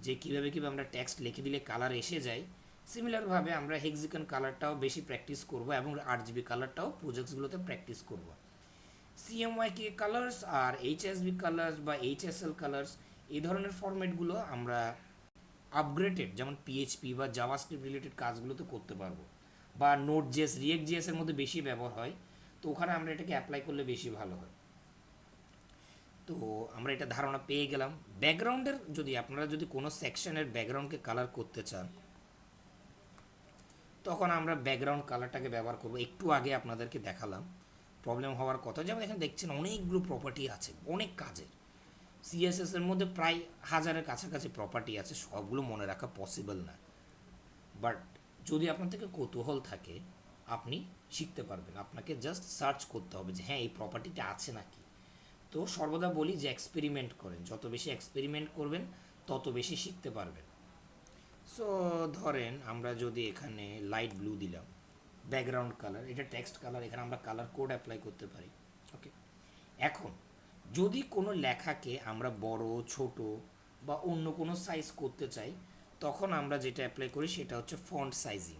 যে কীভাবে আমরা টেক্সট লিখে দিলে কালার এসে যায়। সিমিলারভাবে আমরা হেক্সিকন কালারটাও বেশি প্র্যাকটিস করব এবং RGB কালারটাও প্রজেক্টসগুলোতে প্র্যাকটিস করব। CMYK কালার্স আর HSB কালার্স বা HSL কালার্স এই ধরনের ফরম্যাটগুলো আমরা আপগ্রেডেড যেমন PHP বা জাভাস্ক্রিপ্ট রিলেটেড কাজগুলোতে করতে পারবো, বা Node.js, React.js এর মধ্যে বেশি ব্যবহার হয়, তো ওখানে আমরা এটাকে অ্যাপ্লাই করলে বেশি ভালো হয়। তো আমরা এটা ধারণা পেয়ে গেলাম। ব্যাকগ্রাউন্ডের যদি আপনারা যদি কোনো সেকশনের ব্যাকগ্রাউন্ডকে কালার করতে চান, তখন আমরা ব্যাকগ্রাউন্ড কালারটাকে ব্যবহার করব। একটু আগে আপনাদেরকে দেখালাম প্রবলেম হওয়ার কথা, যেমন এখানে দেখছেন অনেকগুলো প্রপার্টি আছে, অনেক কাজের। CSS এর মধ্যে প্রায় 1000-এর কাছাকাছি প্রপার্টি আছে, সবগুলো মনে রাখা পসিবল না, বাট যদি আপনার থেকে কৌতূহল থাকে আপনি শিখতে পারবেন। আপনাকে জাস্ট সার্চ করতে হবে যে হ্যাঁ এই প্রপার্টিটা আছে নাকি। তো সর্বদা বলি যে এক্সপেরিমেন্ট করেন, যত বেশি এক্সপেরিমেন্ট করবেন তত বেশি শিখতে পারবেন। সো ধরেন আমরা যদি এখানে লাইট ব্লু দিলাম ব্যাকগ্রাউন্ড কালার, এটা টেক্সট কালার, এখানে আমরা কালার কোড অ্যাপ্লাই করতে পারি। ওকে, এখন যদি কোনো লেখাকে আমরা বড়, ছোট বা অন্য কোনো সাইজ করতে চাই, তখন আমরা যেটা অ্যাপ্লাই করি সেটা হচ্ছে ফন্ট সাইজিং,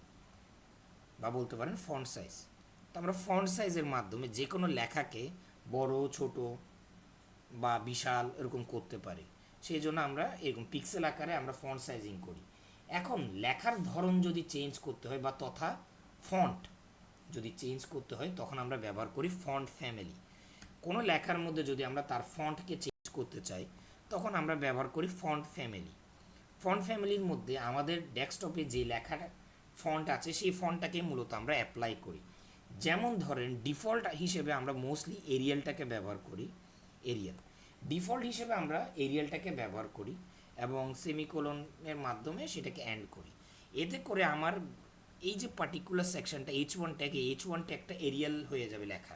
বা বলতে পারেন ফন্ট সাইজ। তো আমরা ফন্ট সাইজের মাধ্যমে যে কোনো লেখাকে বড়, ছোট বা বিশাল এরকম করতে পারি। সেই জন্য আমরা এরকম পিক্সেল আকারে আমরা ফন্ট সাইজিং করি। এখন লেখার ধরন যদি চেঞ্জ করতে হয় বা তথা ফন্ট যদি চেঞ্জ করতে হয়, তখন আমরা ব্যবহার করি ফন্ট ফ্যামিলি। কোনো লেখার মধ্যে যদি আমরা তার ফন্টকে চেঞ্জ করতে চাই, তখন আমরা ব্যবহার করি ফন্ট ফ্যামিলি। ফন্ট ফ্যামিলির মধ্যে আমাদের ডেস্কটপে যে লেখাটা ফন্ট আছে সেই ফন্টটাকে মূলত আমরা অ্যাপ্লাই করি। যেমন ধরেন ডিফল্ট হিসেবে আমরা মোস্টলি এরিয়ালটাকে ব্যবহার করি, এরিয়াল ডিফল্ট হিসেবে আমরা এরিয়ালটাকে ব্যবহার করি এবং সেমিকোলনের মাধ্যমে সেটাকে এন্ড করি। এতে করে আমার এই যে পার্টিকুলার সেকশনটা H1 ট্যাগ, H1 ট্যাগটা এরিয়াল হয়ে যাবে লেখা,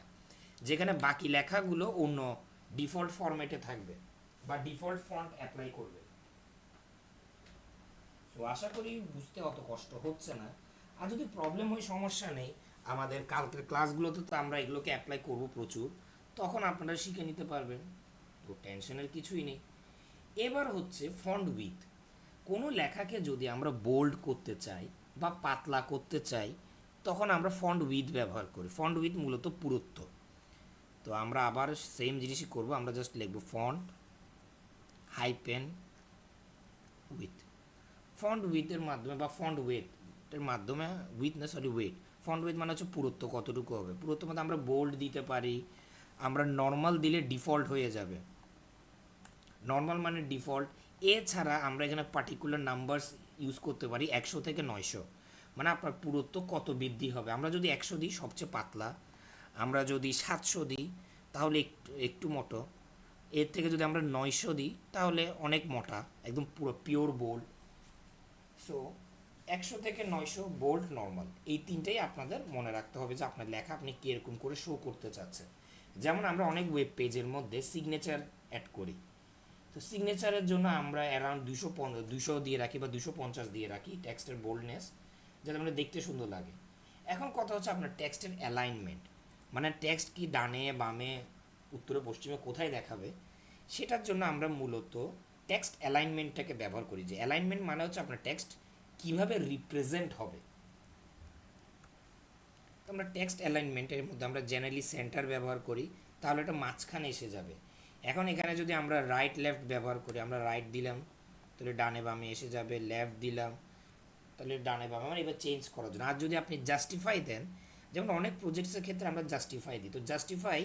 যেখানে বাকি লেখাগুলো অন্য ডিফল্ট ফরম্যাটে থাকবে বা ডিফল্ট ফন্ট অ্যাপ্লাই করবে। তো আশা করি বুঝতে অত কষ্ট হচ্ছে না। আর যদি প্রবলেম হয় সমস্যা নেই, আমাদের কালকের ক্লাসগুলোতে তো আমরা এগুলোকে অ্যাপ্লাই করব প্রচুর, তখন আপনারা শিখে নিতে পারবেন, তো টেনশনের কিছুই নেই। এবার হচ্ছে ফন্ট উইথ। কোনো লেখাকে যদি আমরা বোল্ড করতে চাই বা পাতলা করতে চাই, তখন আমরা ফন্ট উইথ ব্যবহার করি। ফন্ট উইথ মূলত পুরুত্ব। তো আমরা আবার সেম জিনিসই করব, আমরা জাস্ট লিখব ফন্ট হাইপেন উইথ। ফন্ট উইথের মাধ্যমে বা ফন্ট ওয়েটের মাধ্যমে, ওয়েট, ফন্ট উইথ মানে হচ্ছে পুরুত্ব কতটুকু হবে, পুরুত্ব মধ্যে আমরা বোল্ড দিতে পারি, আমরা নর্মাল দিলে ডিফল্ট হয়ে যাবে, নর্মাল মানে ডিফল্ট। এছাড়া আমরা এখানে পার্টিকুলার নাম্বারস ইউজ করতে পারি 100 থেকে 900, মানে আপনার পুরুত্ব কত বৃদ্ধি হবে। আমরা যদি 100 দিই সবচেয়ে পাতলা, আমরা যদি 700 দিই তাহলে একটু একটু মোটো, এর থেকে যদি আমরা 900 দিই তাহলে অনেক মোটা, একদম পুরো পিওর বোল্ড। সো 100 থেকে 900 বোল্ড, নর্মাল, এই তিনটেই আপনাদের মনে রাখতে হবে যে আপনার লেখা আপনি কীরকম করে শো করতে চাচ্ছেন। যেমন আমরা অনেক ওয়েব পেজের মধ্যে সিগনেচার অ্যাড করি, তো সিগনেচারের জন্য আমরা অ্যারাউন্ড 200 দিয়ে রাখি বা 250 দিয়ে রাখি টেক্সটের বোল্ডনেস, যাতে আমরা দেখতে সুন্দর লাগে। এখন কথা হচ্ছে আপনার টেক্সটের অ্যালাইনমেন্ট, মানে টেক্সট কি ডানে বামে উত্তরে পশ্চিমে কোথায় দেখাবে, সেটার জন্য আমরা মূলত টেক্সট অ্যালাইনমেন্টটাকে ব্যবহার করি। যে অ্যালাইনমেন্ট মানে হচ্ছে আপনার টেক্সট কীভাবে রিপ্রেজেন্ট হবে। তো আমরা টেক্সট অ্যালাইনমেন্টের মধ্যে আমরা জেনারেলি সেন্টার ব্যবহার করি, তাহলে এটা মাঝখানে এসে যাবে। এখন এখানে যদি আমরা রাইট লেফট ব্যবহার করি, আমরা রাইট দিলাম তাহলে ডানে বামে এসে যাবে, লেফট দিলাম তাহলে ডানে বামে, মানে এবার চেঞ্জ করার জন্য। আর যদি আপনি জাস্টিফাই দেন, যেমন অনেক প্রজেক্টসের ক্ষেত্রে আমরা জাস্টিফাই দিই, তো জাস্টিফাই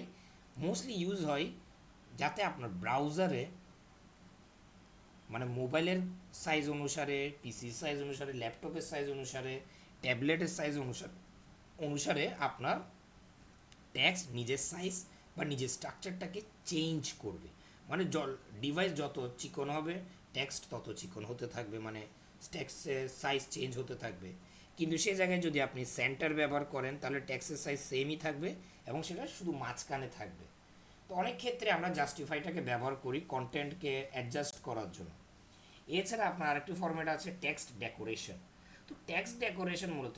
মোস্টলি ইউজ হয় যাতে আপনার ব্রাউজারে, মানে মোবাইলের সাইজ অনুসারে, পিসির সাইজ অনুসারে, ল্যাপটপের সাইজ অনুসারে, ট্যাবলেটের সাইজ অনুসারে অনুসারে আপনার টেক্সট নিজের সাইজ বা নিজের স্ট্রাকচারটাকে চেঞ্জ করবে। মানে ডিভাইস যত চিকন হবে টেক্সট তত চিকন হতে থাকবে, মানে টেক্সটের সাইজ চেঞ্জ হতে থাকবে। কিন্তু সেই জায়গায় যদি আপনি সেন্টার ব্যবহার করেন তাহলে টেক্সটের সাইজ সেমই থাকবে এবং সেটা শুধু মাঝখানে থাকবে। তো অনেক ক্ষেত্রে আমরা জাস্টিফাইটাকে ব্যবহার করি কন্টেন্টকে অ্যাডজাস্ট করার জন্য। এছাড়া আপনার আরেকটি ফরম্যাট আছে টেক্সট ডেকোরেশন। তো টেক্সট ডেকোরেশন মূলত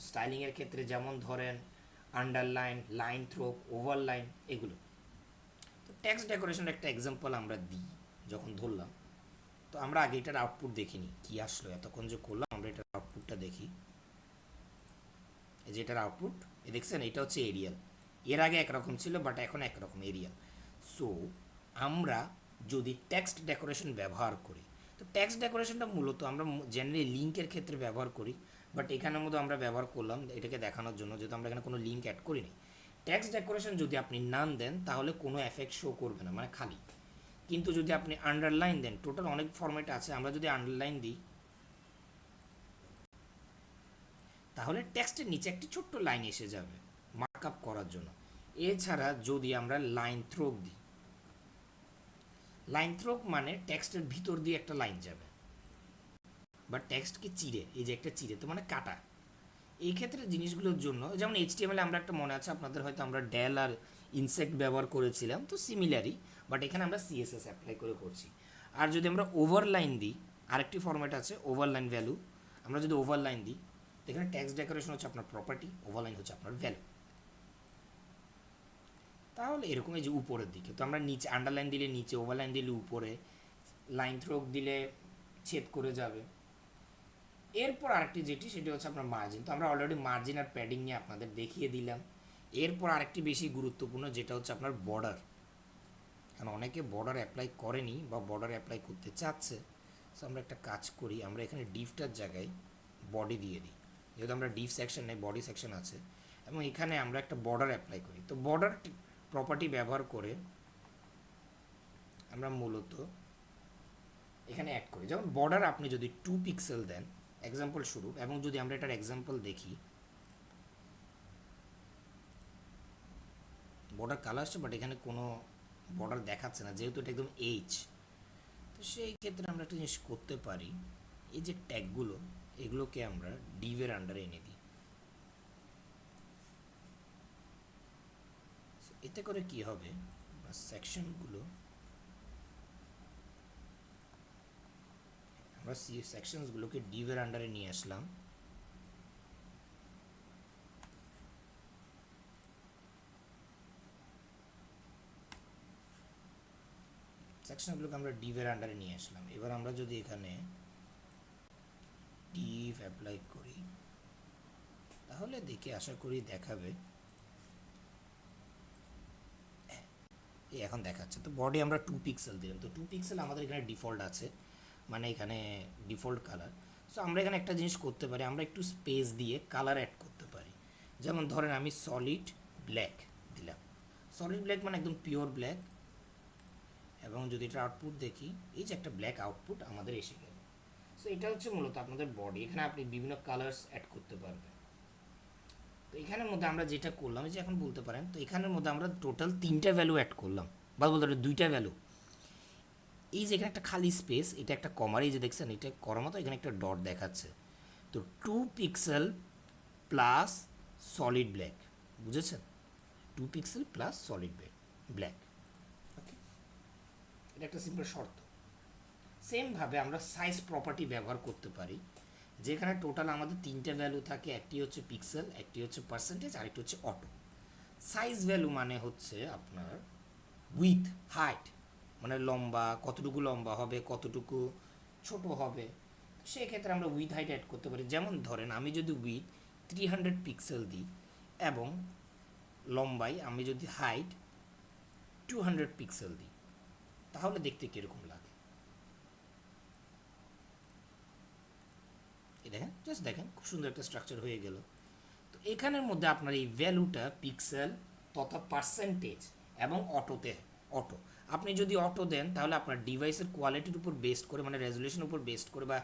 স্টাইলিংয়ের ক্ষেত্রে, যেমন ধরেন আন্ডারলাইন, লাইন থ্রোক, ওভারলাইন, এগুলো। তো টেক্সট ডেকোরেশনের একটা এক্সাম্পল আমরা দিই যখন ধরলাম। তো আমরা আগে এটার আউটপুট দেখিনি, কি আসলো এতক্ষণ যে করলাম, আমরা এটার আউটপুটটা দেখি। এই যে এটার আউটপুট, দেখছেন এটা হচ্ছে এরিয়াল। এর আগে একরকম ছিল বাট এখন একরকম এরিয়াল। সো আমরা যদি টেক্সট ডেকোরেশন ব্যবহার করি, তো টেক্সট ডেকোরেশনটা মূলত আমরা জেনারেলি লিঙ্কের ক্ষেত্রে ব্যবহার করি, বাট এখানের মধ্যে আমরা ব্যবহার করলাম এটাকে দেখানোর জন্য, যেহেতু আমরা এখানে কোনো লিঙ্ক অ্যাড করিনি। টেক্সট ডেকোরেশন যদি আপনি নান দেন তাহলে কোনো এফেক্ট শো করবে না, মানে খালি। কিন্তু যদি আপনি আন্ডারলাইন দেন, টোটাল অনেক ফরম্যাট আছে, আমরা যদি আন্ডারলাইন দিই তাহলে টেক্সটের নিচে একটি ছোট্ট লাইন এসে যাবে মার্কআপ করার জন্য। এছাড়া যদি আমরা লাইন থ্রোক দিই, লাইন থ্রোক মানে টেক্সটের ভিতর দিয়ে একটা লাইন যাবে বা টেক্সটকে চিরে, এই যে একটা চিরে তো মানে কাটা। এই ক্ষেত্রে জিনিসগুলোর জন্য, যেমন এইচটিএমএল আমরা একটা মনে আছে আপনাদের, হয়তো আমরা ডেল আর ইনসেক্ট ব্যবহার করেছিলাম, তো সিমিলারই, বাট এখানে আমরা সিএসএস অ্যাপ্লাই করে করছি। আর যদি আমরা ওভারলাইন দিই, আরেকটি ফরম্যাট আছে ওভারলাইন ভ্যালু, আমরা যদি ওভারলাইন দিই, এখানে টেক্সট ডেকোরেশন হচ্ছে আপনার প্রপার্টি, ওভারলাইন হচ্ছে আপনার ভ্যালু। তাহলে এরকম এই যে উপরের দিকে, তো আমরা নিচে আন্ডারলাইন দিলে নিচে, ওভারলাইন দিলে উপরে, লাইন থ্রোক দিলে ছেদ করে যাবে। এরপর আরেকটি যেটি, সেটি হচ্ছে আপনার মার্জিন। তো আমরা অলরেডি মার্জিন আর প্যাডিং নিয়ে আপনাদের দেখিয়ে দিলাম। এরপর আরেকটি বেশি গুরুত্বপূর্ণ, যেটা হচ্ছে আপনার বর্ডার। কারণ অনেকে বর্ডার অ্যাপ্লাই করেনি বা বর্ডার অ্যাপ্লাই করতে চাচ্ছে। সো আমরা একটা কাজ করি, আমরা এখানে ডিফটার জায়গায় বডি দিয়ে দিই, যেহেতু আমরা ডিফ সেকশন নেই, বডি সেকশন আছে, এবং এখানে আমরা একটা বর্ডার অ্যাপ্লাই করি। তো বর্ডার প্রপার্টি ব্যবহার করে আমরা মূলত এখানে অ্যাড করি। যেমন বর্ডার আপনি যদি 2 পিক্সেল দেন এক্সাম্পল স্বরূপ, এবং যদি আমরা এটার এক্সাম্পল দেখি, বর্ডার কালার আসছে বাট এখানে কোনো বর্ডার দেখাচ্ছে না, যেহেতু এটা একদম এইচ। তো সেই ক্ষেত্রে আমরা একটা জিনিস করতে পারি, এই যে ট্যাগগুলো, এগুলোকে আমরা ডিভের আন্ডারে এনে দিই। এতে করে কি হবে, সেকশনগুলো আমরা সেকশনসগুলোকে ডিভের আন্ডারে নিয়ে আসলাম। সেকশনগুলোকে আমরা ডিভের আন্ডারে নিয়ে আসলাম। এবার আমরা যদি এখানে ডিভ অ্যাপ্লাই করি তাহলে দেখে আশা করি দেখাবে, এখন দেখাচ্ছে। তো বডি আমরা 2 পিক্সেল দিলাম, তো 2 পিক্সেল আমাদের এখানে ডিফল্ট আছে, মানে এখানে ডিফল্ট কালার। সো আমরা এখানে একটা জিনিস করতে পারি, আমরা একটু স্পেস দিয়ে কালার অ্যাড করতে পারি। যেমন ধরেন আমি সলিড ব্ল্যাক দিলাম। সলিড ব্ল্যাক মানে একদম পিওর ব্ল্যাক, এবং যদি এটা আউটপুট দেখি, এই যে একটা ব্ল্যাক আউটপুট আমাদের এসে গেল। সো এটা হচ্ছে মূলত আপনাদের বডি, এখানে আপনি বিভিন্ন কালার্স অ্যাড করতে পারবেন। তো এখানের মধ্যে আমরা যেটা করলাম, যে এখন বলতে পারেন, তো এখানের মধ্যে আমরা টোটাল 3টা ভ্যালু অ্যাড করলাম, বা বলতে পারেন 2টা ভ্যালু। এই যে এখানে একটা খালি স্পেস, এটা একটা কমার, এই যে দেখছেন এটা করার মতো এখানে একটা ডট দেখাচ্ছে। তো 2 পিক্সেল প্লাস সলিড ব্ল্যাক, বুঝেছেন? 2 পিক্সেল প্লাস সলিড ব্ল্যাক। ওকে, এটা একটা সিম্পল শর্ত। সেমভাবে আমরা সাইজ প্রপার্টি ব্যবহার করতে পারি, যেখানে টোটাল আমাদের 3টা ভ্যালু থাকে, একটি হচ্ছে পিক্সেল, একটি হচ্ছে পার্সেন্টেজ, আরেকটি হচ্ছে অটো। সাইজ ভ্যালু মানে হচ্ছে আপনার উইথ হাইট, মানে লম্বা কতটুকু লম্বা হবে, কতটুকু ছোট হবে, সেক্ষেত্রে আমরা উইথ হাইট অ্যাড করতে পারি। যেমন ধরেন আমি যদি উইথ 300 পিক্সেল দিই এবং লম্বাই আমি যদি হাইট 200 পিক্সেল দিই, তাহলে দেখতে কীরকম লাগে এই দেখেন, জাস্ট দেখেন খুব সুন্দর একটা স্ট্রাকচার হয়ে গেল। তো এখানের মধ্যে আপনার এই ভ্যালুটা পিক্সেল তথা পার্সেন্টেজ এবং অটো আপনি যদি অটো দেন, তাহলে আপনার ডিভাইসের কোয়ালিটির উপর বেস্ড করে, মানে রেজুলেশনের উপর বেস্ড করে বা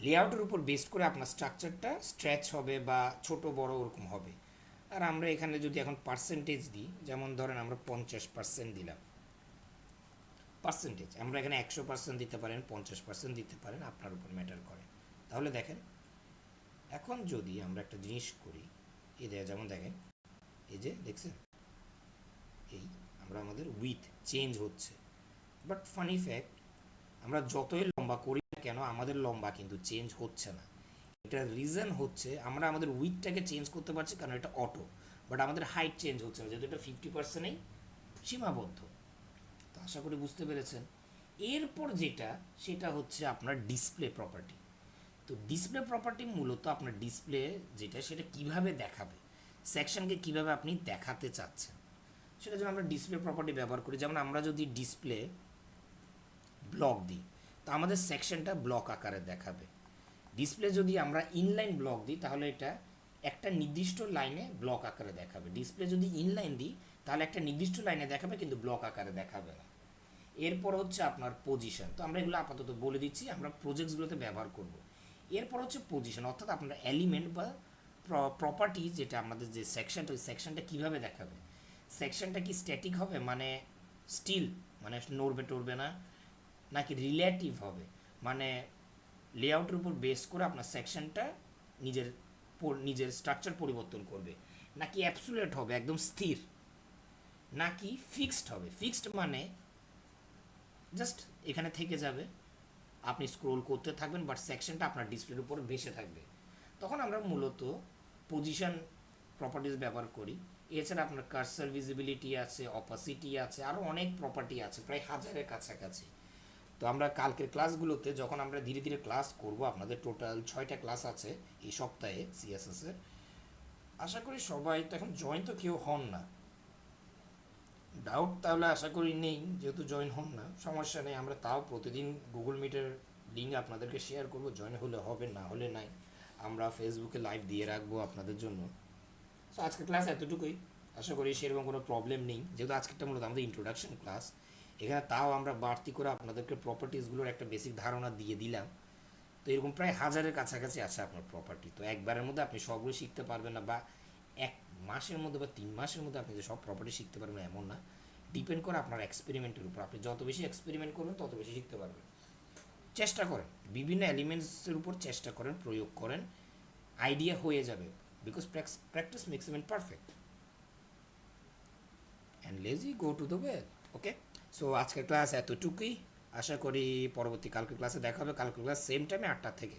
লেআউটের উপর বেস্ড করে আপনার স্ট্রাকচারটা স্ট্রেচ হবে বা ছোট বড় ওরকম হবে। আর আমরা এখানে যদি এখন পার্সেন্টেজ দিই, যেমন ধরেন আমরা 50% দিলাম, পার্সেন্টেজ আমরা এখানে 100% দিতে পারেন, 50% দিতে পারেন, আপনার উপর ম্যাটার করে। তাহলে দেখেন, এখন যদি আমরা একটা জিনিস করি, এই যেমন দেখেন, এই যে দেখছেন, এই আমরা আমাদের উইথ চেঞ্জ হচ্ছে, বাট ফানি ফ্যাক্ট, আমরা যতই লম্বা করি না কেন আমাদের লম্বা কিন্তু চেঞ্জ হচ্ছে না। এটার রিজন হচ্ছে আমরা আমাদের উইথটাকে চেঞ্জ করতে পারছি, কারণ এটা অটো, বাট আমাদের হাইট চেঞ্জ হচ্ছে না, যেহেতু এটা 50%এই সীমাবদ্ধ। তো আশা করি বুঝতে পেরেছেন। এরপর যেটা, সেটা হচ্ছে আপনার ডিসপ্লে প্রপার্টি। তো ডিসপ্লে প্রপার্টি মূলত আপনার ডিসপ্লে যেটা, সেটা কিভাবে দেখাবে, সেকশনকে কিভাবে আপনি দেখাতে চাচ্ছেন, সেটার জন্য আমরা ডিসপ্লে প্রপার্টি ব্যবহার করি। যেমন আমরা যদি ডিসপ্লে ব্লক দিই, তো আমাদের সেকশনটা ব্লক আকারে দেখাবে। ডিসপ্লে যদি আমরা ইনলাইন ব্লক দিই, তাহলে এটা একটা নির্দিষ্ট লাইনে ব্লক আকারে দেখাবে। ডিসপ্লে যদি ইনলাইন দিই, তাহলে একটা নির্দিষ্ট লাইনে দেখাবে, কিন্তু ব্লক আকারে দেখাবে না। এরপর হচ্ছে আপনার পজিশন, তো আমরা এগুলো আপাতত বলে দিচ্ছি, আমরা প্রজেক্টসগুলোতে ব্যবহার করব। এরপর হচ্ছে পজিশন, অর্থাৎ আপনার এলিমেন্ট বা প্রপার্টি, যেটা আমাদের যে সেকশনটা, ওই সেকশনটা কীভাবে দেখাবে। সেকশনটা কি স্ট্যাটিক হবে, মানে স্টিল, মানে নড়বে টড়বে না, নাকি রিলেটিভ হবে, মানে লেআউটের উপর বেস করে আপনার সেকশনটা নিজের নিজের স্ট্রাকচার পরিবর্তন করবে, নাকি অ্যাবসুলেট হবে একদম স্থির, নাকি ফিক্সড হবে। ফিক্সড মানে জাস্ট এখানে থেকে যাবে, আপনি স্ক্রোল করতে থাকবেন, বাট সেকশনটা আপনার ডিসপ্লের উপর ভেসে থাকবে। তখন আমরা মূলত পজিশন প্রপার্টিজ ব্যবহার করি। এছাড়া আপনার কার্সার ভিজিবিলিটি আছে, অপাসিটি আছে, আরও অনেক প্রপার্টি আছে, প্রায় 1000-এর কাছাকাছি। তো আমরা কালকের ক্লাসগুলোতে যখন আমরা ধীরে ধীরে ক্লাস করব, আপনাদের টোটাল 6টা ক্লাস আছে এই সপ্তাহে সিএসএসের। আশা করি সবাই তো এখন জয়েন তো কেউ হন না, ডাউট তাহলে আশা করি নেই, যেহেতু জয়েন হন না সমস্যা নেই, আমরা তাও প্রতিদিন গুগল মিটের লিঙ্ক আপনাদেরকে শেয়ার করব, জয়েন হলে হবে, না হলে নাই, আমরা ফেসবুকে লাইভ দিয়ে রাখবো আপনাদের জন্য। সো আজকের ক্লাস এতটুকুই, আশা করি সেরকম কোনো প্রবলেম নেই, যেহেতু আজকেরটা মূলত আমাদের ইন্ট্রোডাকশন ক্লাস। এখানে তাও আমরা বাড়তি করে আপনাদেরকে প্রপার্টিসগুলোর একটা বেসিক ধারণা দিয়ে দিলাম। তো এরকম প্রায় 1000-এর কাছাকাছি আছে আপনার প্রপার্টি। তো একবারের মধ্যে আপনি সবগুলো শিখতে পারবেন না, বা 1 মাসের মধ্যে বা 3 মাসের মধ্যে আপনি যে সব প্রপার্টি শিখতে পারবেন এমন না, ডিপেন্ড করে আপনার এক্সপেরিমেন্টের উপর। আপনি যত বেশি এক্সপেরিমেন্ট করবেন তত বেশি শিখতে পারবেন। চেষ্টা করেন, বিভিন্ন এলিমেন্টসের উপর চেষ্টা করেন, প্রয়োগ করেন, আইডিয়া হয়ে যাবে, because practice makes a man perfect, and lazy go to the well. Okay, so আজকের ক্লাস এতটুকুই, আশা করি পরবর্তী কালকের ক্লাসে দেখা হবে। কালকের ক্লাস সেম টাইমে 8টা থেকে।